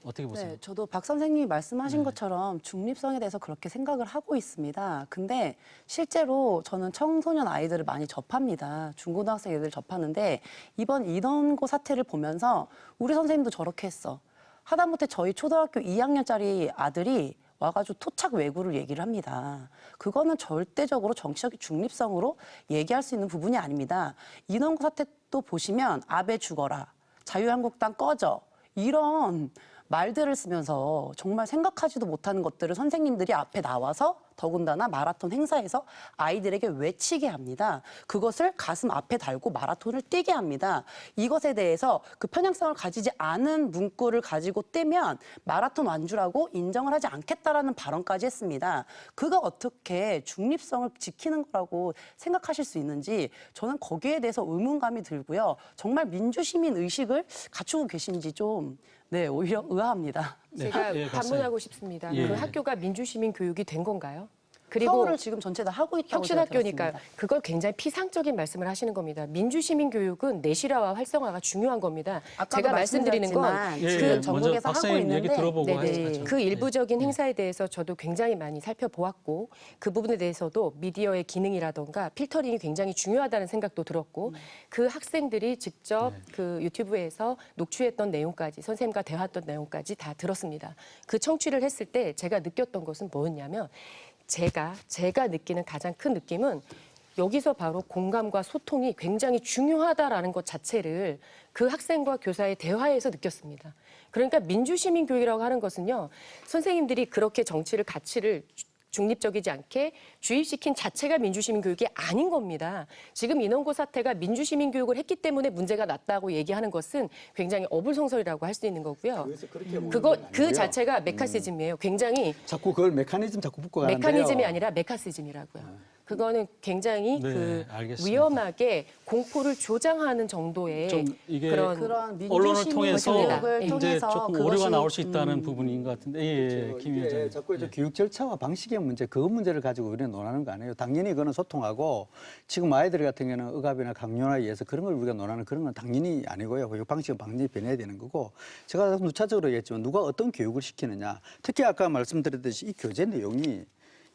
어떻게 보세요? 네, 저도 박 선생님이 말씀하신 것처럼 중립성에 대해서 그렇게 생각을 하고 있습니다. 근데 실제로 저는 청소년 아이들을 많이 접합니다. 중고등학생 애들 접하는데 이번 인원고 사태를 보면서 우리 선생님도 저렇게 했어. 하다못해 저희 초등학교 2학년짜리 아들이 와가지고 토착 외구를 얘기를 합니다. 그거는 절대적으로 정치적 중립성으로 얘기할 수 있는 부분이 아닙니다. 인원고 사태 또 보시면 아베 죽어라, 자유한국당 꺼져 이런 말들을 쓰면서 정말 생각하지도 못하는 것들을 선생님들이 앞에 나와서 더군다나 마라톤 행사에서 아이들에게 외치게 합니다. 그것을 가슴 앞에 달고 마라톤을 뛰게 합니다. 이것에 대해서 그 편향성을 가지지 않은 문구를 가지고 뛰면 마라톤 완주라고 인정을 하지 않겠다라는 발언까지 했습니다. 그가 어떻게 중립성을 지키는 거라고 생각하실 수 있는지 저는 거기에 대해서 의문감이 들고요. 정말 민주시민 의식을 갖추고 계신지 좀 오히려 의아합니다. 제가 예, 반문하고 싶습니다. 예. 그 학교가 민주시민 교육이 된 건가요? 그리고 서울을 지금 전체 다 하고 있다고 제가 혁신학교니까요. 들었습니다. 그걸 굉장히 피상적인 말씀을 하시는 겁니다. 민주시민 교육은 내실화와 활성화가 중요한 겁니다. 아까도 제가 말씀드리는 건 말씀드렸지만 그 전국에서 하고 박사님 있는데 얘기 들어보고 네네. 하죠. 그 일부적인 행사에 대해서 저도 굉장히 많이 살펴보았고 그 부분에 대해서도 미디어의 기능이라던가 필터링이 굉장히 중요하다는 생각도 들었고 그 학생들이 직접 그 유튜브에서 녹취했던 내용까지 선생님과 대화했던 내용까지 다 들었습니다. 그 청취를 했을 때 제가 느꼈던 것은 뭐였냐면 제가 느끼는 가장 큰 느낌은 여기서 바로 공감과 소통이 굉장히 중요하다라는 것 자체를 그 학생과 교사의 대화에서 느꼈습니다. 그러니까 민주시민 교육이라고 하는 것은요, 선생님들이 그렇게 정치를 가치를 중립적이지 않게 주입시킨 자체가 민주시민 교육이 아닌 겁니다. 지금 인원고 사태가 민주시민 교육을 했기 때문에 문제가 났다고 얘기하는 것은 굉장히 어불성설이라고 할 수 있는 거고요. 그 자체가 메카시즘이에요. 굉장히 자꾸 그걸 메커니즘 자꾸 붙고 가는데요. 메커니즘이 아니라 메카시즘이라고요. 그거는 굉장히 네, 알겠습니다. 위험하게 공포를 조장하는 정도의 좀 이게 그런 언론을 통해서 교육을 이제 통해서 조금 그것이, 오류가 나올 수 있다는 부분인 것 같은데, 예, 김 이게 위원장님. 자꾸 이제 교육 절차와 방식의 문제, 그 문제를 가지고 우리는 논하는 거 아니에요. 당연히 그거는 소통하고 지금 아이들 같은 경우는 억압이나 강요나 의해서 그런 걸 우리가 논하는 그런 건 당연히 아니고요. 교육 방식은 방식이 변해야 되는 거고, 제가 누차적으로 얘기했지만 누가 어떤 교육을 시키느냐, 특히 아까 말씀드렸듯이 이 교재 내용이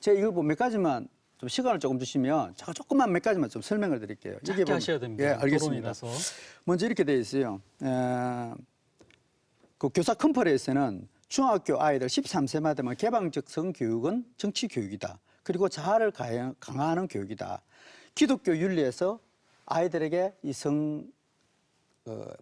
제가 이걸 몇 가지만 좀 시간을 조금 주시면 제가 조금만 몇 가지만 좀 설명을 드릴게요. 짧게 하셔야 됩니다. 예, 알겠습니다. 토론이라서. 먼저 이렇게 되어 있어요. 그 교사 컨퍼런스는 중학교 아이들 13세만 되면 개방적 성교육은 정치 교육이다. 그리고 자아를 강화하는 교육이다. 기독교 윤리에서 아이들에게 이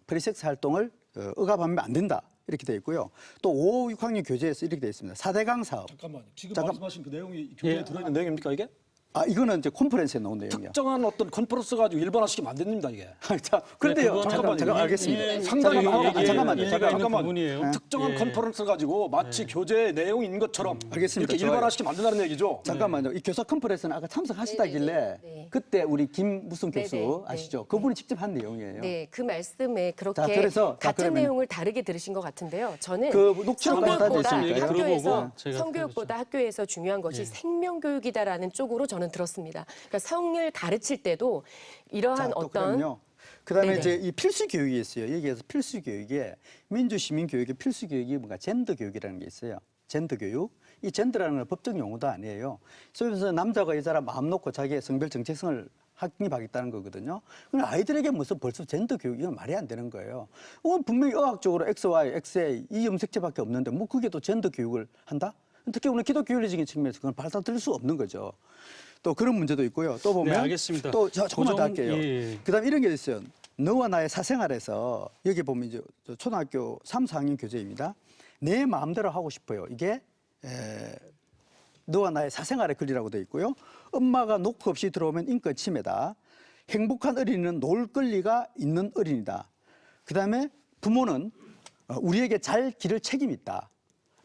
프리섹스 활동을 억압하면 안 된다. 이렇게 되어 있고요. 또 5, 6학년 교재에서 이렇게 되어 있습니다. 4대강 사업. 잠깐만요. 지금 말씀하신 그 내용이 교재에 들어있는 내용입니까 이게? 아, 이거는 이제 컨퍼런스에 나온 내용이요. 특정한 어떤 컨퍼런스 가지고 일반화시키면 안 됩니다 이게. 자, 그런데요. 그거는 잠깐 알겠습니다. 상당히 잠깐만요. 일리가 있는 부분이에요. 특정한 컨퍼런스 가지고 마치 교재 내용인 것처럼 알겠습니다. 이렇게 좋아요. 일반화시키면 안 된다는 얘기죠. 잠깐만요. 이 교사 컨퍼런스는 아까 참석하시다길래 네. 그때 우리 김무순 교수 네. 아시죠? 그분이 직접 한 내용이에요. 네, 그 말씀에 그렇게 자, 그래서- 자, 같은 그러면- 내용을 다르게 들으신 것 같은데요. 저는 그 녹취록까지 다 성교육보다 있으니까요. 학교에서 들어보고 제가 성교육보다 학교에서 중요한 것이 생명교육이다라는 쪽으로 저는 들었습니다. 그러니까 성을 가르칠 때도 이러한 또 어떤 그러면요. 그다음에 네네. 이제 이 필수 교육이 있어요. 여기에서 필수 교육에 민주 시민 교육의 필수 교육이 뭔가 젠더 교육이라는 게 있어요. 젠더 교육. 이 젠더라는 건 법적 용어도 아니에요. 그래서 남자가 여자라 마음 놓고 자기의 성별 정체성을 확립하겠다는 거거든요. 근데 아이들에게 무슨 벌써 젠더 교육 이건 말이 안 되는 거예요. 분명히 의학적으로 XY, XA 이 염색체밖에 없는데 뭐 그게 또 젠더 교육을 한다? 특히 오늘 기독교 윤리적인 측면에서 그건 받아들일 수 없는 거죠. 또 그런 문제도 있고요. 또 보면 네, 알겠습니다. 또 조금만 더 고정- 할게요. 예. 그다음 이런 게 있어요. 너와 나의 사생활에서 여기 보면 이제 초등학교 3, 4학년 교재입니다. 내 마음대로 하고 싶어요. 이게 너와 나의 사생활의 권리라고 돼 있고요. 엄마가 노크 없이 들어오면 인권 침해다. 행복한 어린이는 놀 권리가 있는 어린이다. 그다음에 부모는 우리에게 잘 기를 책임이 있다.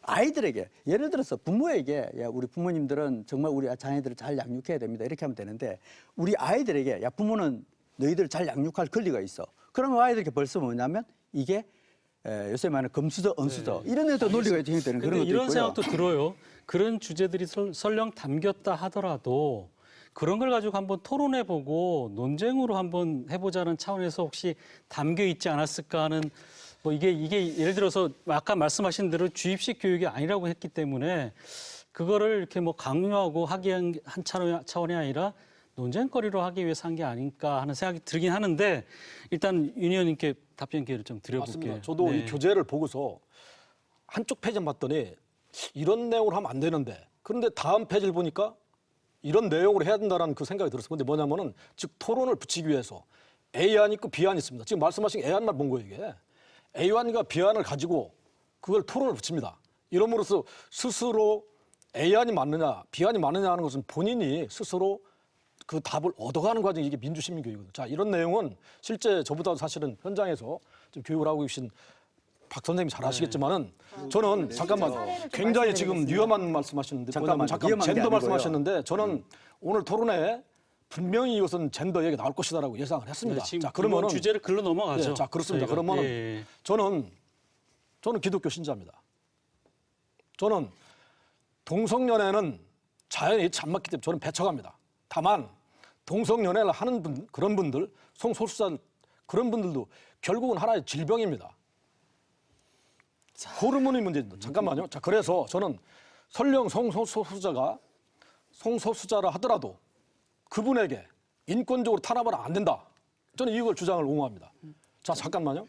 아이들에게 예를 들어서 부모에게 야 우리 부모님들은 정말 우리 자녀들을 잘 양육해야 됩니다 이렇게 하면 되는데 우리 아이들에게 야 부모는 너희들 잘 양육할 권리가 있어. 그러면 아이들에게 벌써 뭐냐면 이게 요새 말하는 금수저, 은수저 이런 데도 논리가 적용되는 그런 것도 이런 있고요. 생각도 들어요. 그런 주제들이 설령 담겼다 하더라도 그런 걸 가지고 한번 토론해보고 논쟁으로 한번 해보자는 차원에서 혹시 담겨 있지 않았을까 하는 뭐 이게 예를 들어서 아까 말씀하신 대로 주입식 교육이 아니라고 했기 때문에 그거를 이렇게 뭐 강요하고 하기 한 차원이 아니라 논쟁거리로 하기 위해서 한 게 아닐까 하는 생각이 들긴 하는데 일단 윤 의원님께 답변 기회를 좀 드려볼게요. 맞습니다. 저도 네. 이 교재를 보고서 한쪽 페이지만 봤더니 이런 내용을 하면 안 되는데 그런데 다음 페이지를 보니까 이런 내용으로 해야 된다는 그 생각이 들었어요. 근데 뭐냐면은 즉 토론을 붙이기 위해서 A안이 있고 B안이 있습니다. 지금 말씀하신 A안만 본 거예요, 이게. A안과 B안을 가지고 그걸 토론을 붙입니다. 이러므로써 스스로 A안이 맞느냐, B안이 맞느냐 하는 것은 본인이 스스로 그 답을 얻어가는 과정이 이게 민주시민교육이거든요. 자, 이런 내용은 실제 저보다 사실은 현장에서 좀 교육을 하고 계신 박 선생님이 잘 아시겠지만은 저는 잠깐만 굉장히 지금 위험한 말씀하시는데 잠깐만 잠깐 젠더 말씀하셨는데 저는 오늘 토론에 분명히 이것은 젠더 얘기 나올 것이다라고 예상을 했습니다. 네, 지금 자, 그러면은 주제를 글로 넘어가죠. 네, 자, 그렇습니다. 저희가. 그러면은 예. 저는 기독교 신자입니다. 저는 동성연애는 자연이 안 맞기 때문에 저는 배척합니다. 다만 동성연애를 하는 그런 분들, 성소수자 그런 분들도 결국은 하나의 질병입니다. 호르몬의 문제입니다. 잠깐만요. 자, 그래서 저는 설령 성소수자라 하더라도 그분에게 인권적으로 탄압은 안 된다. 저는 이걸 주장을 옹호합니다. 자, 잠깐만요.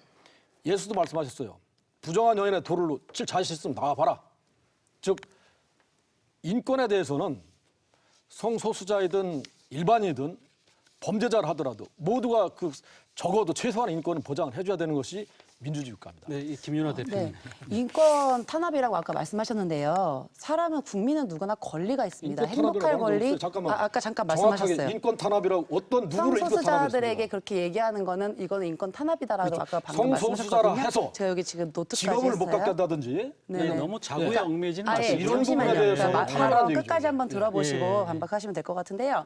예수도 말씀하셨어요. 부정한 여인의 돌을 칠 자신 있으면 나와봐라. 즉 인권에 대해서는 성소수자이든 일반이든 범죄자를 하더라도 모두가 그 적어도 최소한의 인권을 보장을 해줘야 되는 것이 민주주의 국가입니다. 네, 이 김윤아 대표님. 네. 인권 탄압이라고 아까 말씀하셨는데요. 사람은 국민은 누구나 권리가 있습니다. 인권 탄압이라고 행복할 하는 게 권리. 없어요. 잠깐만. 아까 잠깐 정확하게 말씀하셨어요. 인권 탄압이라고 어떤 누구를 인권 성소수자들에게 탄압했습니까? 그렇게 얘기하는 거는 이거는 인권 탄압이다라고 그렇죠. 아까 방금 성소수자라 말씀하셨거든요. 해서 제가 여기 지금 노트까지 직업을 못 했어요. 갖게 한다든지 네. 너무 자구에 네. 얽매이지는 아, 예, 마시고. 이런 부분에 잠시만요. 대해서 그러니까 탄압하는 바로 얘기죠. 끝까지 한번 들어보시고 예. 반박하시면 될 것 같은데요.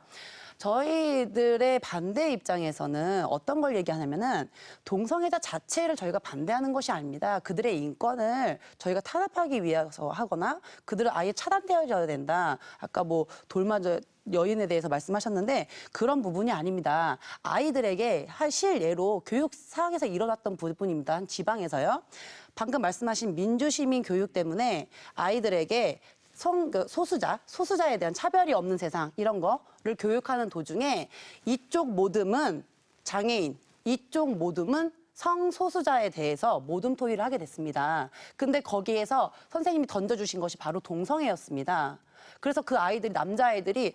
저희들의 반대 입장에서는 어떤 걸 얘기하냐면은 동성애자 자체를 저희가 반대하는 것이 아닙니다. 그들의 인권을 저희가 탄압하기 위해서 하거나 그들을 아예 차단되어져야 된다. 아까 뭐 돌맞아 여인에 대해서 말씀하셨는데 그런 부분이 아닙니다. 아이들에게 실예로 교육 사항에서 일어났던 부분입니다. 한 지방에서요. 방금 말씀하신 민주시민 교육 때문에 아이들에게 소수자에 대한 차별이 없는 세상 이런 거를 교육하는 도중에 이쪽 모듬은 장애인, 이쪽 모듬은 성소수자에 대해서 모둠 토의를 하게 됐습니다. 근데 거기에서 선생님이 던져주신 것이 바로 동성애였습니다. 그래서 그 아이들이, 남자아이들이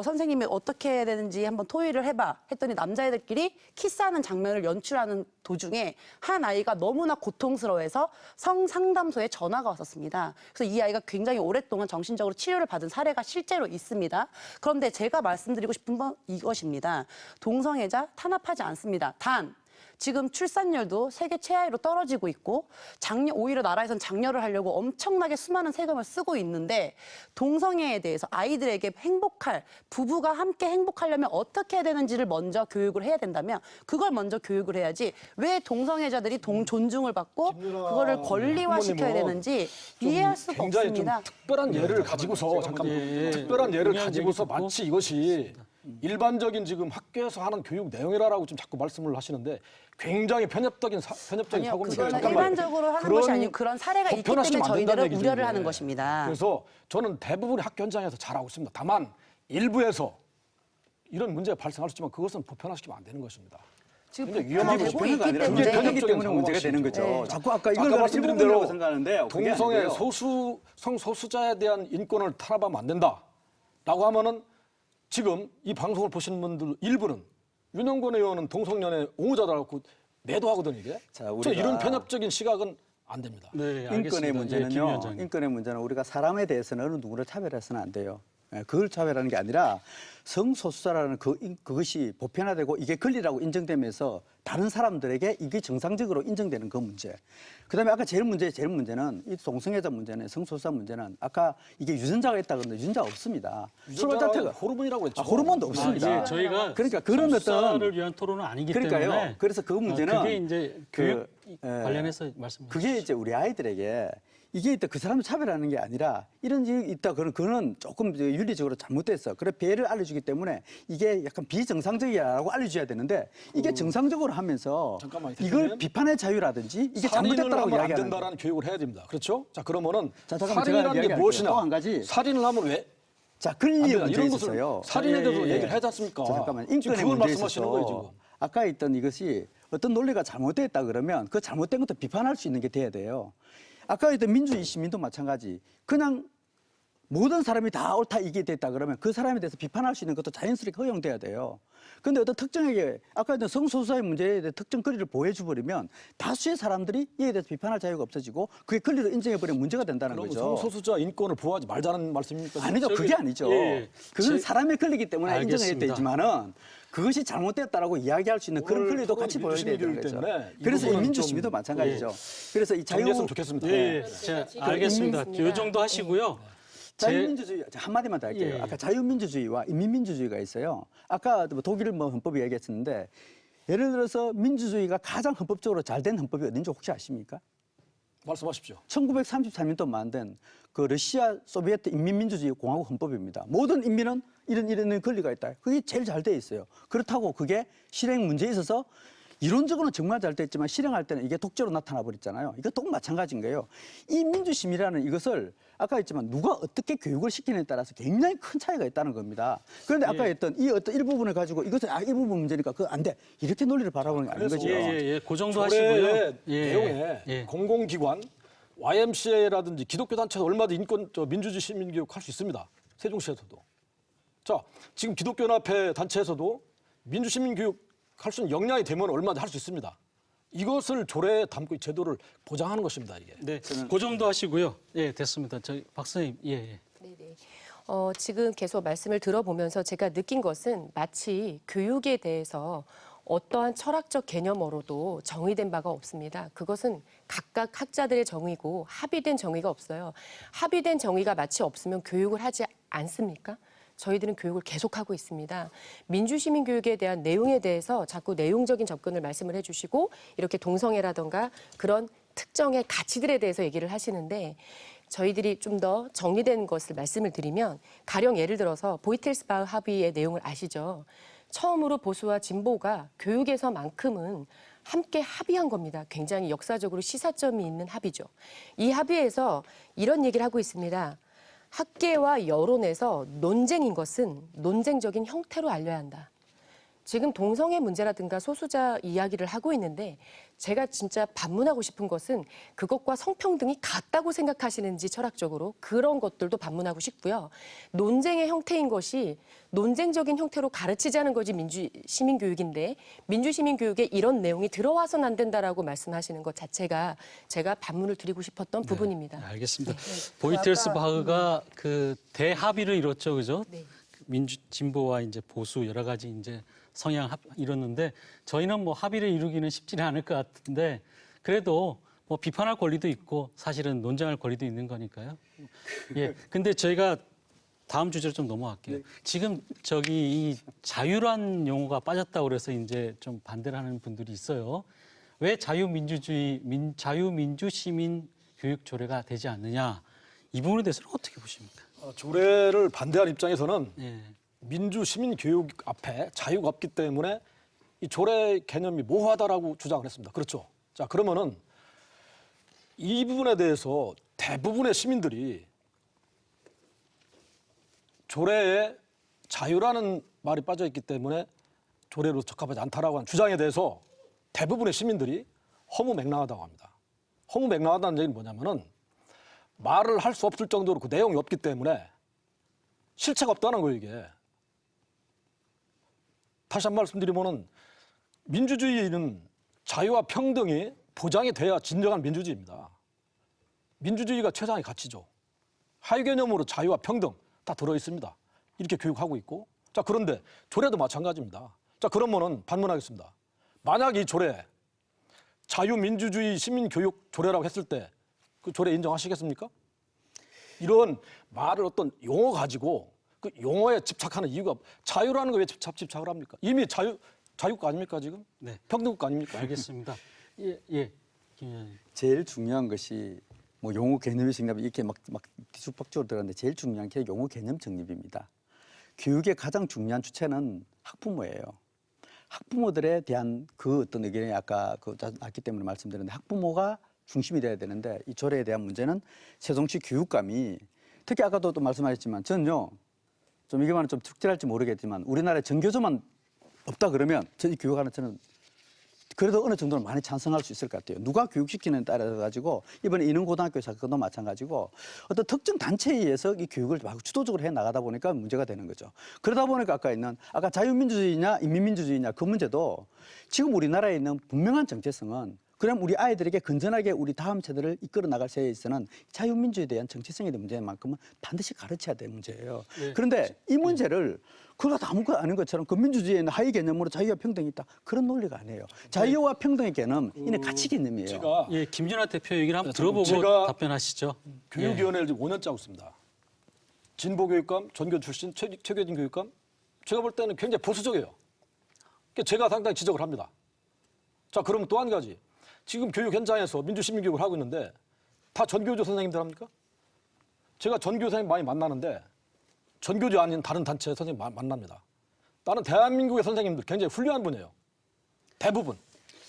선생님이 어떻게 해야 되는지 한번 토의를 해봐 했더니 남자애들끼리 키스하는 장면을 연출하는 도중에 한 아이가 너무나 고통스러워해서 성상담소에 전화가 왔었습니다. 그래서 이 아이가 굉장히 오랫동안 정신적으로 치료를 받은 사례가 실제로 있습니다. 그런데 제가 말씀드리고 싶은 건 이것입니다. 동성애자 탄압하지 않습니다. 단 지금 출산율도 세계 최하위로 떨어지고 있고 오히려 나라에선 장려를 하려고 엄청나게 수많은 세금을 쓰고 있는데 동성애에 대해서 아이들에게 부부가 함께 행복하려면 어떻게 해야 되는지를 먼저 교육을 해야 된다면 그걸 먼저 교육을 해야지 왜 동성애자들이 존중을 받고 그거를 권리화시켜야 되는지 이해할 수가 굉장히 없습니다. 좀 특별한 예를 가지고서 잠깐만 특별한 예를 가지고서 마치 이것이 일반적인 지금 학교에서 하는 교육 내용이라고 좀 자꾸 말씀을 하시는데 굉장히 편협적인 아니요, 사고입니다. 그거는 일반적으로 하는 것이 아니고 그런 사례가 있기 때문에 보편화시키면 안 된다는 저희들은 얘기죠, 우려를 이게. 하는 것입니다. 그래서 저는 대부분의 학교 현장에서 잘하고 있습니다. 다만 일부에서 이런 문제가 발생할 수 있지만 그것은 보편화시키면 안 되는 것입니다. 지금 굉장히 위험한 되고 것이고 있기 아니라 때문에 문제가 되기 때문에 사고가 문제가 되는 거죠. 네. 자꾸 아까 이걸 아까 일부분이라고 말씀드린 생각하는데 그게 동성애 아니고요. 성소수자에 대한 인권을 탄압하면 안 된다라고 하면은 지금 이 방송을 보시는 분들 일부는 윤영권 의원은 동성연애 옹호자라고 매도하거든요 이게. 자, 저 우리가 이런 편협적인 시각은 안 됩니다. 네, 인권의 알겠습니다. 예, 김 문제는요. 위원장님. 인권의 문제는 우리가 사람에 대해서는 어느 누구를 차별해서는 안 돼요. 그걸 차별하는 게 아니라 성소수자라는 그것이 보편화되고 이게 권리라고 인정되면서 다른 사람들에게 이게 정상적으로 인정되는 그 문제. 그다음에 아까 제일 문제는 이 동성애자 문제는 성소수자 문제는 아까 이게 유전자가 있다 그러는데 유전자가 없습니다. 서로 자체가 호르몬이라고 했죠. 호르몬도 없습니다. 예, 저희가 그러니까 그런 성소수자를 위한 토론은 아니기 그러니까요. 때문에 그래서 그 문제는 그게 이제 교육 관련해서 말씀해 그게 이제 우리 아이들에게 이게 있다 그 사람을 차별하는 게 아니라 이런 일이 있다 그거는 조금 윤리적으로 잘못됐어. 그래 배를 알려주기 때문에 이게 약간 비정상적이라고 알려줘야 되는데 이게 정상적으로 하면서 잠깐만요, 이걸 대표님. 비판의 자유라든지 이게 살인을 잘못됐다라고 하면 안 이야기하는 된다라는 교육을 해야 됩니다. 그렇죠? 자 그러면은 자, 잠깐만, 제가 살인이라는 게 이야기할게요. 무엇이냐? 또 한 가지. 살인을 하면 왜? 자 안 권리의 된다. 문제 이런 있었어요. 것을 살인에 대해서 예, 예. 얘기를 해야 되지 않습니까? 자, 잠깐만 지금 인권의 그걸 문제 말씀하시는 있어서 거예요 지금. 아까 있던 이것이 어떤 논리가 잘못됐다 그러면 그 잘못된 것도 비판할 수 있는 게 돼야 돼요. 아까 있던 민주주의 시민도 마찬가지. 그냥 모든 사람이 다 옳다 이게 됐다 그러면 그 사람에 대해서 비판할 수 있는 것도 자연스럽게 허용돼야 돼요. 근데 어떤 특정에게 아까 했던 성소수자의 문제에 대해 특정 권리를 보호해줘 버리면 다수의 사람들이 이에 대해서 비판할 자유가 없어지고 그게 권리로 인정해버리면 문제가 된다는 그럼 거죠. 성소수자 인권을 보호하지 말자는 말씀입니까? 아니죠. 그게 아니죠. 예, 그건 제- 사람의 권리이기 때문에 인정해야 알겠습니다. 되지만은 그것이 잘못됐다라고 이야기할 수 있는 그런 오늘 권리도 같이 보여야 민주주의 되는 교육 거죠. 때문에 이 그래서 이 부분은 민주시민도 좀, 마찬가지죠. 그래서 이 자유 정리했으면 좋겠습니다. 예, 자, 알겠습니다. 이 정도 하시고요. 자유민주주의 한마디만 더 할게요. 예. 아까 자유민주주의와 인민민주주의가 있어요. 아까 뭐 독일 뭐 헌법이 얘기했었는데 예를 들어서 민주주의가 가장 헌법적으로 잘 된 헌법이 어딘지 혹시 아십니까? 말씀하십시오. 1933년도 만든 그 러시아 소비에트 인민민주주의 공화국 헌법입니다. 모든 인민은 이런 권리가 있다. 그게 제일 잘 돼 있어요. 그렇다고 그게 실행 문제에 있어서 이론적으로는 정말 잘 됐지만 실행할 때는 이게 독재로 나타나 버렸잖아요. 이거 또 마찬가지인 거예요. 이 민주심이라는 이것을 아까 했지만 누가 어떻게 교육을 시키느냐에 따라서 굉장히 큰 차이가 있다는 겁니다. 그런데 아까 했던 이 어떤 일부분을 가지고 이것은 이 부분 문제니까 그거 안 돼. 이렇게 논리를 바라보는 게 아닌 거죠. 예, 그 정도 하시고요. 조례의 예, 내용에 예. 공공기관, YMCA라든지 기독교 단체도 얼마든지 민주주의 시민교육 할 수 있습니다. 세종시에서도. 자, 지금 기독교연합회 단체에서도 민주시민 교육 할 수 있는 역량이 되면 얼마든지 할 수 있습니다. 이것을 조례에 담고 제도를 보장하는 것입니다. 이게. 네, 그 정도 하시고요. 예, 됐습니다. 저희 박사님, 예. 네네. 지금 계속 말씀을 들어보면서 제가 느낀 것은 마치 교육에 대해서 어떠한 철학적 개념으로도 정의된 바가 없습니다. 그것은 각각 학자들의 정의고 합의된 정의가 없어요. 합의된 정의가 마치 없으면 교육을 하지 않습니까? 저희들은 교육을 계속하고 있습니다. 민주시민 교육에 대한 내용에 대해서 자꾸 내용적인 접근을 말씀을 해주시고 이렇게 동성애라던가 그런 특정의 가치들에 대해서 얘기를 하시는데 저희들이 좀 더 정리된 것을 말씀을 드리면 가령 예를 들어서 보이텔스바흐 합의의 내용을 아시죠? 처음으로 보수와 진보가 교육에서만큼은 함께 합의한 겁니다. 굉장히 역사적으로 시사점이 있는 합의죠. 이 합의에서 이런 얘기를 하고 있습니다. 학계와 여론에서 논쟁인 것은 논쟁적인 형태로 알려야 한다. 지금 동성애 문제라든가 소수자 이야기를 하고 있는데 제가 진짜 반문하고 싶은 것은 그것과 성평등이 같다고 생각하시는지 철학적으로 그런 것들도 반문하고 싶고요. 논쟁의 형태인 것이 논쟁적인 형태로 가르치자는 것이 민주시민교육인데 민주시민교육에 이런 내용이 들어와서는 안 된다라고 말씀하시는 것 자체가 제가 반문을 드리고 싶었던 부분입니다. 네, 알겠습니다. 보이텔스바흐가 그 대합의를 이뤘죠, 그죠? 네. 민주 진보와 이제 보수 여러 가지 이제 성향 이뤘는데 저희는 뭐 합의를 이루기는 쉽지는 않을 것 같은데 그래도 뭐 비판할 권리도 있고 사실은 논쟁할 권리도 있는 거니까요. 예. 근데 저희가 다음 주제로 좀 넘어갈게요. 지금 저기 이 자유란 용어가 빠졌다고 그래서 이제 좀 반대를 하는 분들이 있어요. 왜 자유민주 시민 교육 조례가 되지 않느냐? 이 부분에 대해서는 어떻게 보십니까? 조례를 반대하는 입장에서는 예. 민주 시민 교육 앞에 자유가 없기 때문에 이 조례 개념이 모호하다라고 주장을 했습니다. 그렇죠. 자, 그러면은 이 부분에 대해서 대부분의 시민들이 조례에 자유라는 말이 빠져 있기 때문에 조례로 적합하지 않다라고 하는 주장에 대해서 대부분의 시민들이 허무맹랑하다고 합니다. 허무맹랑하다는 얘기는 뭐냐면은 말을 할 수 없을 정도로 그 내용이 없기 때문에 실체가 없다는 거예요, 이게. 다시 한 번 말씀드리면은 민주주의는 자유와 평등이 보장이 돼야 진정한 민주주의입니다. 민주주의가 최상의 가치죠. 하위 개념으로 자유와 평등 다 들어 있습니다. 이렇게 교육하고 있고. 자, 그런데 조례도 마찬가지입니다. 자, 그러면은 반문하겠습니다. 만약 이 조례 자유민주주의 시민교육 조례라고 했을 때 그 조례 인정하시겠습니까? 이런 말을 어떤 용어 가지고 그 용어에 집착하는 이유가 자유라는 거 왜 집착을 합니까? 이미 자유국 아닙니까 지금? 네. 평등국 아닙니까? 알겠습니다. 예, 예. 김 의원님. 제일 중요한 것이 뭐 용어 개념이 정립 이렇게 막 뒤죽박죽으로 들어갔는데 제일 중요한 게 용어 개념 정립입니다. 교육의 가장 중요한 주체는 학부모예요. 학부모들에 대한 그 어떤 의견이 아까 났기 때문에 말씀드렸는데 학부모가 중심이 돼야 되는데 이 조례에 대한 문제는 세종시 교육감이 특히 아까도 또 말씀하셨지만 저는요 좀 이게 말은 좀 특별할지 모르겠지만 우리나라에 전교조만 없다 그러면 이 교육하는 저는 그래도 어느 정도는 많이 찬성할 수 있을 것 같아요. 누가 교육시키는 따라 가지고 이번에 인흥고등학교 사건도 마찬가지고 어떤 특정 단체에 의해서 이 교육을 막 주도적으로 해 나가다 보니까 문제가 되는 거죠. 그러다 보니까 아까 자유민주주의냐 인민민주주의냐 그 문제도 지금 우리나라에 있는 분명한 정체성은 그럼 우리 아이들에게 건전하게 우리 다음 세대를 이끌어 나갈 세에 있어서는 자유민주에 대한 정체성에 대한 문제만큼은 반드시 가르쳐야 될 문제예요. 네. 그런데 이 문제를 그거 아무것도 아닌 것처럼 그 민주주의에는 하위 개념으로 자유와 평등이 있다. 그런 논리가 아니에요. 자유와 평등의 개념, 이는 가치 개념이에요. 제가 예, 김준하 대표 얘기를 한번 네, 들어보고 제가 답변하시죠. 교육위원회를 지금 5년째 하고 있습니다. 진보교육감, 전교 출신, 최교진 교육감. 제가 볼 때는 굉장히 보수적이에요. 그러니까 제가 상당히 지적을 합니다. 자, 그러면 또 한 가지. 지금 교육 현장에서 민주시민교육을 하고 있는데 다 전교조 선생님들 합니까? 제가 전교조 선생님 많이 만나는데 전교조 아닌 다른 단체 선생님 만납니다. 나는 대한민국의 선생님들 굉장히 훌륭한 분이에요. 대부분.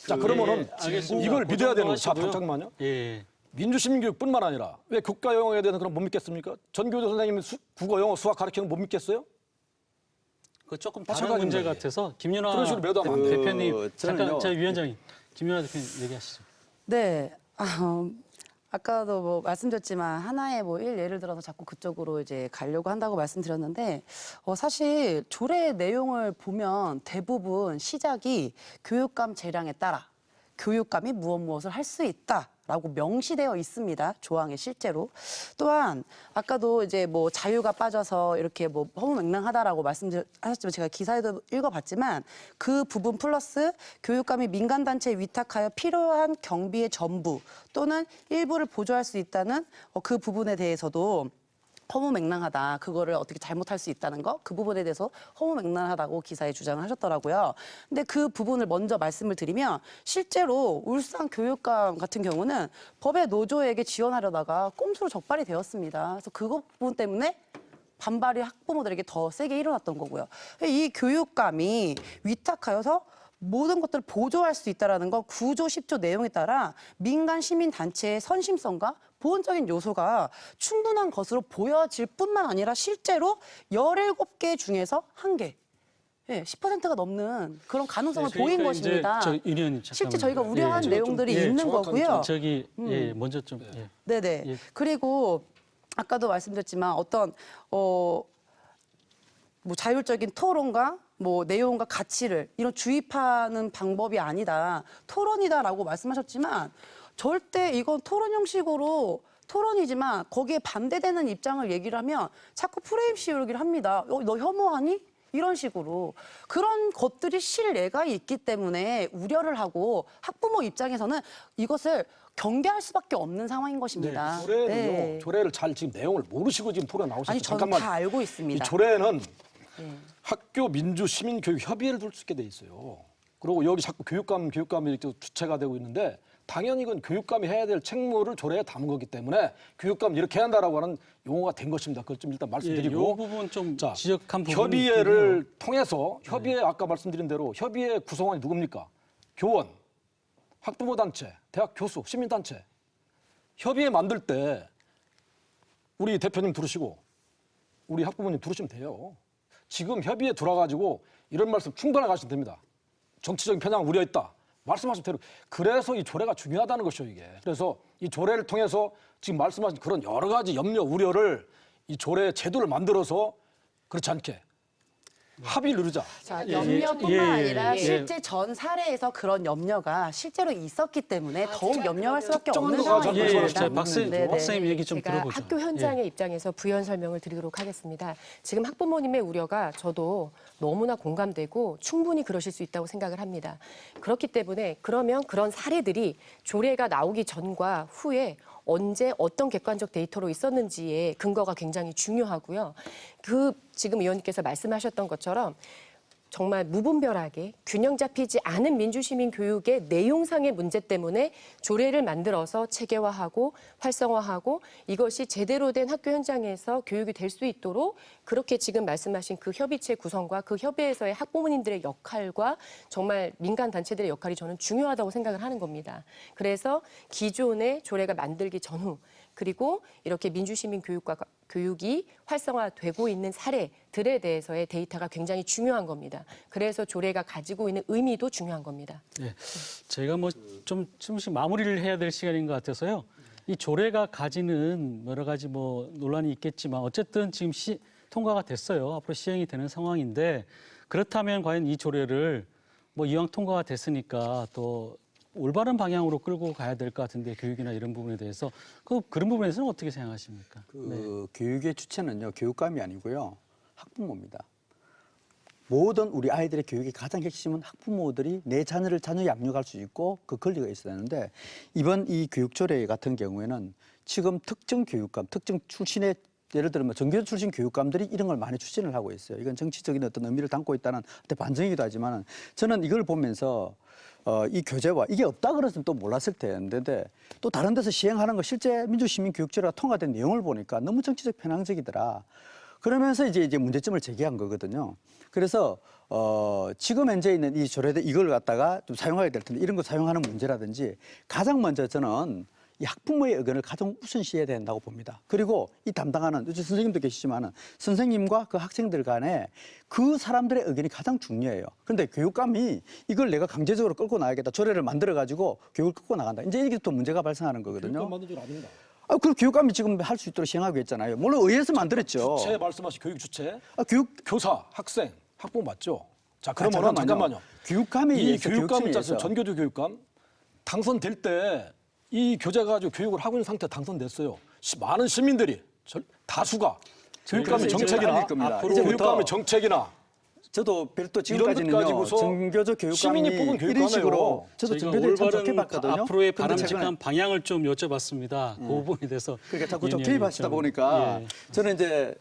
자, 그러면은 알겠습니다. 이걸 그 믿어야 정도 되는 자, 하시고요. 잠깐만요. 예. 민주시민교육뿐만 아니라 왜 국가 영어에 대해서 그럼 못 믿겠습니까? 전교조 선생님이 국어, 영어, 수학 가르치는 거 못 믿겠어요? 그 조금 다른 마찬가지입니다, 문제 이게. 같아서 김연아 그런 식으로 매도하면 안 돼요. 대표님 잠깐 저는요. 저 위원장님 김연아 대표님 얘기하시죠. 네. 아까도 뭐 말씀드렸지만 하나의 뭐 예를 들어서 자꾸 그쪽으로 이제 가려고 한다고 말씀드렸는데 사실 조례 내용을 보면 대부분 시작이 교육감 재량에 따라 교육감이 무엇을 할 수 있다라고 명시되어 있습니다. 조항에 실제로. 또한 아까도 이제 뭐 자유가 빠져서 이렇게 뭐 허무맹랑하다라고 말씀하셨지만 제가 기사에도 읽어봤지만 그 부분 플러스 교육감이 민간단체에 위탁하여 필요한 경비의 전부 또는 일부를 보조할 수 있다는 그 부분에 대해서도 허무맹랑하다. 그거를 어떻게 잘못할 수 있다는 거. 그 부분에 대해서 허무맹랑하다고 기사에 주장을 하셨더라고요. 근데 그 부분을 먼저 말씀을 드리면 실제로 울산 교육감 같은 경우는 법의 노조에게 지원하려다가 꼼수로 적발이 되었습니다. 그래서 그 부분 때문에 반발이 학부모들에게 더 세게 일어났던 거고요. 이 교육감이 위탁하여서 모든 것들을 보조할 수 있다는 건 9조 10조 내용에 따라 민간 시민단체의 선심성과 보완적인 요소가 충분한 것으로 보여질 뿐만 아니라 실제로 17개 중에서 1개, 10%가 넘는 그런 가능성을 보인 것입니다. 실제 저희가 우려한 내용들이 있는 거고요. 먼저 좀. 네네. 예. 그리고 아까도 말씀드렸지만 어떤 뭐 자율적인 토론과 뭐 내용과 가치를 이런 주입하는 방법이 아니다. 토론이다라고 말씀하셨지만 절대 이건 토론 형식으로 토론이지만 거기에 반대되는 입장을 얘기를 하면 자꾸 프레임 씌우기를 합니다. 너 혐오하니? 이런 식으로. 그런 것들이 실례가 있기 때문에 우려를 하고 학부모 입장에서는 이것을 경계할 수밖에 없는 상황인 것입니다. 조례는요. 조례를 잘 지금 내용을 모르시고 지금 토론 나오셨죠. 아니, 저는 다 알고 있습니다. 이 조례는 학교 민주 시민 교육 협의회를 둘 수 있게 돼 있어요. 그리고 여기 자꾸 교육감이 이렇게 주체가 되고 있는데 당연히 이건 교육감이 해야 될 책무를 조례에 담은 거기 때문에 교육감 이렇게 해야 한다라고 하는 용어가 된 것입니다. 그걸 좀 일단 말씀드리고. 이 부분 좀 지적한 부분이 협의회를 통해서 협의회 아까 말씀드린 대로 협의회 구성원이 누굽니까? 교원, 학부모 단체, 대학 교수, 시민단체. 협의회 만들 때 우리 대표님 부르시고 우리 학부모님 부르시면 돼요. 지금 협의회 들어가지고 이런 말씀 충분하게 하시면 됩니다. 정치적인 편향을 우려했다. 말씀하신 대로. 그래서 이 조례가 중요하다는 것이죠, 이게. 그래서 이 조례를 통해서 지금 말씀하신 그런 여러 가지 염려, 우려를 이 조례 제도를 만들어서 그렇지 않게 합의를 이루자. 자, 염려뿐만 아니라 실제 전 사례에서 그런 염려가 실제로 있었기 때문에 더욱 염려할 수밖에 없는 상황입니다. 박사님 얘기 좀 제가 들어보죠. 학교 현장의 입장에서 부연 설명을 드리도록 하겠습니다. 지금 학부모님의 우려가 저도 너무나 공감되고 충분히 그러실 수 있다고 생각을 합니다. 그렇기 때문에 그러면 그런 사례들이 조례가 나오기 전과 후에 언제 어떤 객관적 데이터로 있었는지의 근거가 굉장히 중요하고요. 지금 의원님께서 말씀하셨던 것처럼 정말 무분별하게 균형 잡히지 않은 민주시민 교육의 내용상의 문제 때문에 조례를 만들어서 체계화하고 활성화하고 이것이 제대로 된 학교 현장에서 교육이 될 수 있도록 그렇게 지금 말씀하신 그 협의체 구성과 그 협의회에서의 학부모님들의 역할과 정말 민간 단체들의 역할이 저는 중요하다고 생각을 하는 겁니다. 그래서 기존의 조례가 만들기 전후 그리고 이렇게 민주시민 교육이 활성화되고 있는 사례들에 대해서의 데이터가 굉장히 중요한 겁니다. 그래서 조례가 가지고 있는 의미도 중요한 겁니다. 네, 제가 뭐 좀씩 마무리를 해야 될 시간인 것 같아서요. 이 조례가 가지는 여러 가지 뭐 논란이 있겠지만 어쨌든 지금 통과가 됐어요. 앞으로 시행이 되는 상황인데 그렇다면 과연 이 조례를 뭐 이왕 통과가 됐으니까 또 올바른 방향으로 끌고 가야 될 것 같은데 교육이나 이런 부분에 대해서 그런 부분에서는 어떻게 생각하십니까? 교육의 주체는요 교육감이 아니고요 학부모입니다. 모든 우리 아이들의 교육의 가장 핵심은 학부모들이 내 자녀를 자녀 양육할 수 있고 그 권리가 있어야 되는데 이번 이 교육조례 같은 경우에는 지금 특정 교육감, 특정 출신의 예를 들면 전교 출신 교육감들이 이런 걸 많이 추진을 하고 있어요. 이건 정치적인 어떤 의미를 담고 있다는 어떤 반증이기도 하지만 저는 이걸 보면서 이 교재와 이게 없다 그랬으면 또 몰랐을 텐데 또 다른 데서 시행하는 거 실제 민주시민교육제가 통과된 내용을 보니까 너무 정치적 편향적이더라. 그러면서 이제 문제점을 제기한 거거든요. 그래서 지금 현재 있는 이 조례들 이걸 갖다가 좀 사용하게 될 텐데 이런 거 사용하는 문제라든지 가장 먼저 저는 이 학부모의 의견을 가장 우선시해야 된다고 봅니다. 그리고 이 담당하는 요즘 선생님도 계시지만은 선생님과 그 학생들 간에 그 사람들의 의견이 가장 중요해요. 그런데 교육감이 이걸 내가 강제적으로 끌고 나가겠다, 조례를 만들어 가지고 교육을 끌고 나간다. 이제 이게 또 문제가 발생하는 거거든요. 교육감 만든 줄 아닙니다. 그 교육감이 지금 할 수 있도록 시행하고 있잖아요. 물론 의회에서 만들었죠. 주체 말씀하신 교육 주체, 교육 교사, 학생, 학부모 맞죠? 자, 그러면 잠깐만요. 교육감이 이 교육감 있잖아요. 교육청에서 전교조 교육감 당선될 때 이 교재 가지고 교육을 하고 있는 상태 당선됐어요. 많은 시민들이 다수가 교육감의 그래서 이제 정책이나 달릴 겁니다. 앞으로 이제부터 교육감의 정책이나 저도 별도 이런 것 지금까지는요 가지고서 전교조 교육감이 시민이 뽑은 이런 교육감이에요. 식으로 저도 저희가 전교조에 참 올바른 좋게 봤거든요. 앞으로의 근데 바람직한 방향을 좀 여쭤봤습니다. 그 부분에 대해서 그러니까 자꾸 좀 윤 투입하시다 의원님 보니까 예. 저는 이제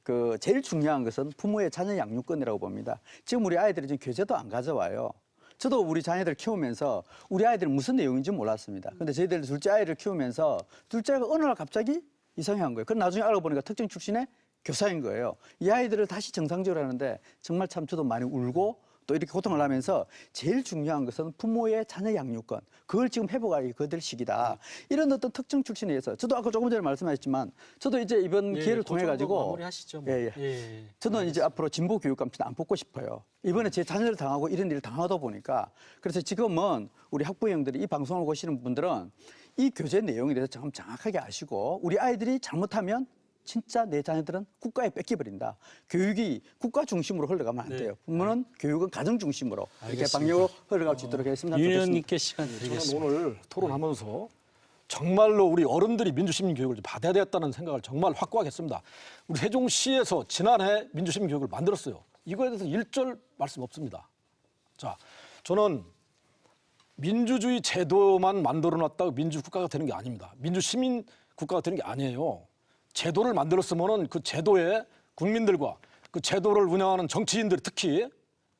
그 제일 중요한 것은 부모의 자녀 양육권이라고 봅니다. 지금 우리 아이들이 지금 교재도 안 가져와요. 저도 우리 자녀들 키우면서 우리 아이들은 무슨 내용인지 몰랐습니다. 근데 저희들 둘째 아이를 키우면서 둘째 아이가 어느 날 갑자기 이상한 거예요. 그럼 나중에 알고 보니까 특정 출신의 교사인 거예요. 이 아이들을 다시 정상적으로 하는데 정말 참 저도 많이 울고 또 이렇게 고통을 하면서 제일 중요한 것은 부모의 자녀 양육권. 그걸 지금 회복하기 그들 시기다. 이런 어떤 특정 출신에 의해서 저도 아까 조금 전에 말씀하셨지만 저도 이제 이번 예, 기회를 그 통해 정도 가지고 마무리하시죠. 뭐. 예, 예. 예. 저는 이제 앞으로 진보 교육감 안 뽑고 싶어요. 이번에 제 자녀를 당하고 이런 일을 당하다 보니까 그래서 지금은 우리 학부형들이 이 방송을 보시는 분들은 이 교재 내용에 대해서 좀 정확하게 아시고 우리 아이들이 잘못하면 진짜 내 자녀들은 국가에 뺏겨버린다. 교육이 국가 중심으로 흘러가면 안 돼요. 부모는 교육은 가정 중심으로 이렇게 알겠습니다. 방향으로 흘러갈 수 있도록 하겠습니다. 윤 의원님께 시간 저는 드리겠습니다. 오늘 토론하면서 정말로 우리 어른들이 민주시민 교육을 좀 받아야 되겠다는 생각을 정말 확고하게 했습니다. 우리 세종시에서 지난해 민주시민 교육을 만들었어요. 이거에 대해서 일절 말씀 없습니다. 자, 저는 민주주의 제도만 만들어놨다고 민주국가가 되는 게 아닙니다. 민주시민 국가가 되는 게 아니에요. 제도를 만들었으면은 그 제도에 국민들과 그 제도를 운영하는 정치인들이 특히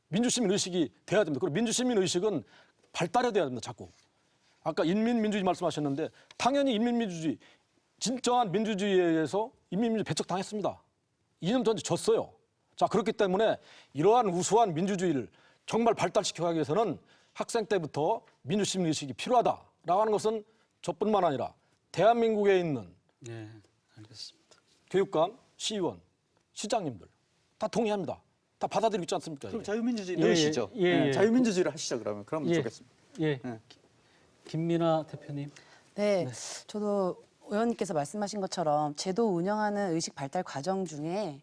민주시민 의식이 돼야 됩니다. 그리고 민주시민 의식은 발달해야 됩니다. 자꾸. 아까 인민민주주의 말씀하셨는데 당연히 인민민주주의, 진정한 민주주의에 의해서 인민민주주의 배척당했습니다. 2년 전에 졌어요. 자, 그렇기 때문에 이러한 우수한 민주주의를 정말 발달시켜가기 위해서는 학생 때부터 민주시민 의식이 필요하다라고 하는 것은 저뿐만 아니라 대한민국에 있는 네, 알겠습니다. 교육감, 시의원, 시장님들 다 동의합니다. 다 받아들이고 있지 않습니까? 그럼 이게? 자유민주주의 예, 넣으시죠. 예, 예. 자유민주주의를 하시죠. 그러면 예. 좋겠습니다. 예. 네. 김민아 대표님. 네, 저도 의원님께서 말씀하신 것처럼 제도 운영하는 의식 발달 과정 중에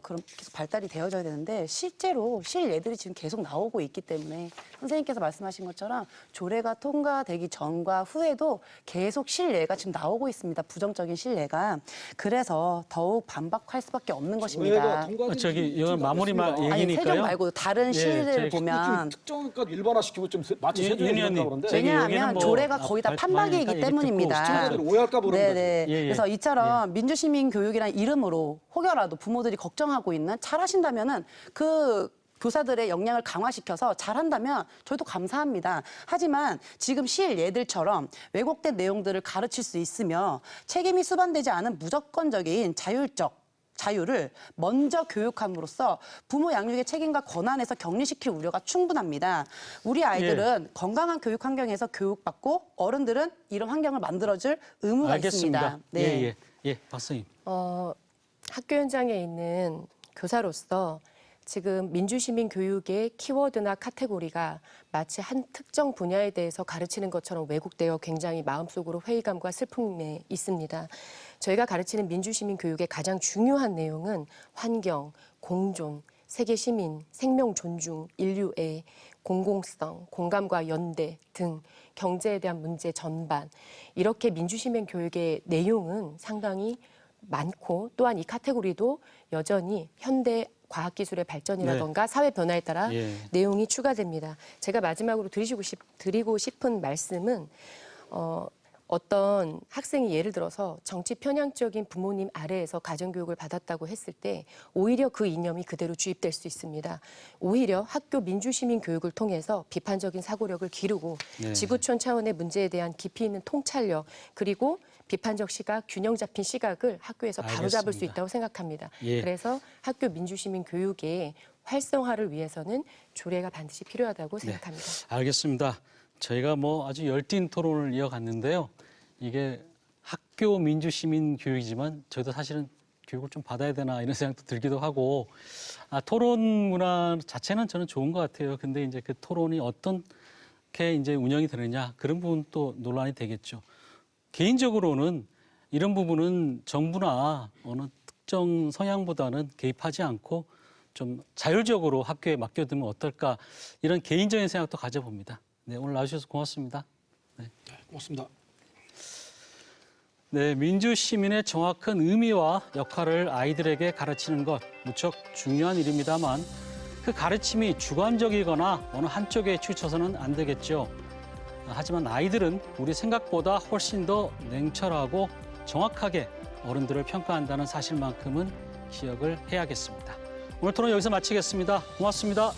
그럼 계속 발달이 되어져야 되는데 실제로 실예들이 지금 계속 나오고 있기 때문에 선생님께서 말씀하신 것처럼 조례가 통과되기 전과 후에도 계속 실예가 지금 나오고 있습니다. 부정적인 실예가. 그래서 더욱 반박할 수밖에 없는 것입니다. 저기 이건 마무리 아니 얘기니까요. 세종 말고 다른 실례를 저희 보면 특정까지 일반화시키고 좀 마치 예, 세종이 윤 그런다고 의원님. 그러는데 저기 여기는 왜냐하면 뭐 조례가 거의 다 판박이기 얘기 듣고 때문입니다. 시청자들이 오해할까 봐 그런 네네. 거죠. 예, 예. 그래서 이처럼 민주시민 교육이라는 이름으로 혹여라도 부모들이 걱정하고 있는 잘하신다면은 그 교사들의 역량을 강화시켜서 잘한다면 저희도 감사합니다. 하지만 지금 실예들처럼 왜곡된 내용들을 가르칠 수 있으며 책임이 수반되지 않은 무조건적인 자유를 먼저 교육함으로써 부모 양육의 책임과 권한에서 격리시킬 우려가 충분합니다. 우리 아이들은 건강한 교육 환경에서 교육받고 어른들은 이런 환경을 만들어줄 의무가 알겠습니다. 있습니다. 네. 예, 박사님. 학교 현장에 있는 교사로서 지금 민주시민 교육의 키워드나 카테고리가 마치 한 특정 분야에 대해서 가르치는 것처럼 왜곡되어 굉장히 마음속으로 회의감과 슬픔에 있습니다. 저희가 가르치는 민주시민 교육의 가장 중요한 내용은 환경, 공존, 세계 시민, 생명 존중, 인류애, 공공성, 공감과 연대 등 경제에 대한 문제 전반 이렇게 민주시민 교육의 내용은 상당히 많고 또한 이 카테고리도 여전히 현대 과학기술의 발전이라던가 사회 변화에 따라 내용이 추가됩니다. 제가 마지막으로 드리고 싶은 말씀은 어떤 학생이 예를 들어서 정치 편향적인 부모님 아래에서 가정교육을 받았다고 했을 때 오히려 그 이념이 그대로 주입될 수 있습니다. 오히려 학교 민주시민 교육을 통해서 비판적인 사고력을 기르고 지구촌 차원의 문제에 대한 깊이 있는 통찰력 그리고 비판적 시각, 균형 잡힌 시각을 학교에서 바로잡을 수 있다고 생각합니다. 그래서 학교 민주시민 교육의 활성화를 위해서는 조례가 반드시 필요하다고 생각합니다. 알겠습니다. 저희가 뭐 아주 열띤 토론을 이어갔는데요. 이게 학교 민주 시민 교육이지만 저희도 사실은 교육을 좀 받아야 되나 이런 생각도 들기도 하고 토론 문화 자체는 저는 좋은 것 같아요. 근데 이제 그 토론이 어떻게 이제 운영이 되느냐 그런 부분 또 논란이 되겠죠. 개인적으로는 이런 부분은 정부나 어느 특정 성향보다는 개입하지 않고 좀 자율적으로 학교에 맡겨두면 어떨까 이런 개인적인 생각도 가져봅니다. 네, 오늘 나와주셔서 고맙습니다. 네. 고맙습니다. 네, 민주 시민의 정확한 의미와 역할을 아이들에게 가르치는 것 무척 중요한 일입니다만 그 가르침이 주관적이거나 어느 한쪽에 치우쳐서는 안 되겠죠. 하지만 아이들은 우리 생각보다 훨씬 더 냉철하고 정확하게 어른들을 평가한다는 사실만큼은 기억을 해야겠습니다. 오늘 토론 여기서 마치겠습니다. 고맙습니다.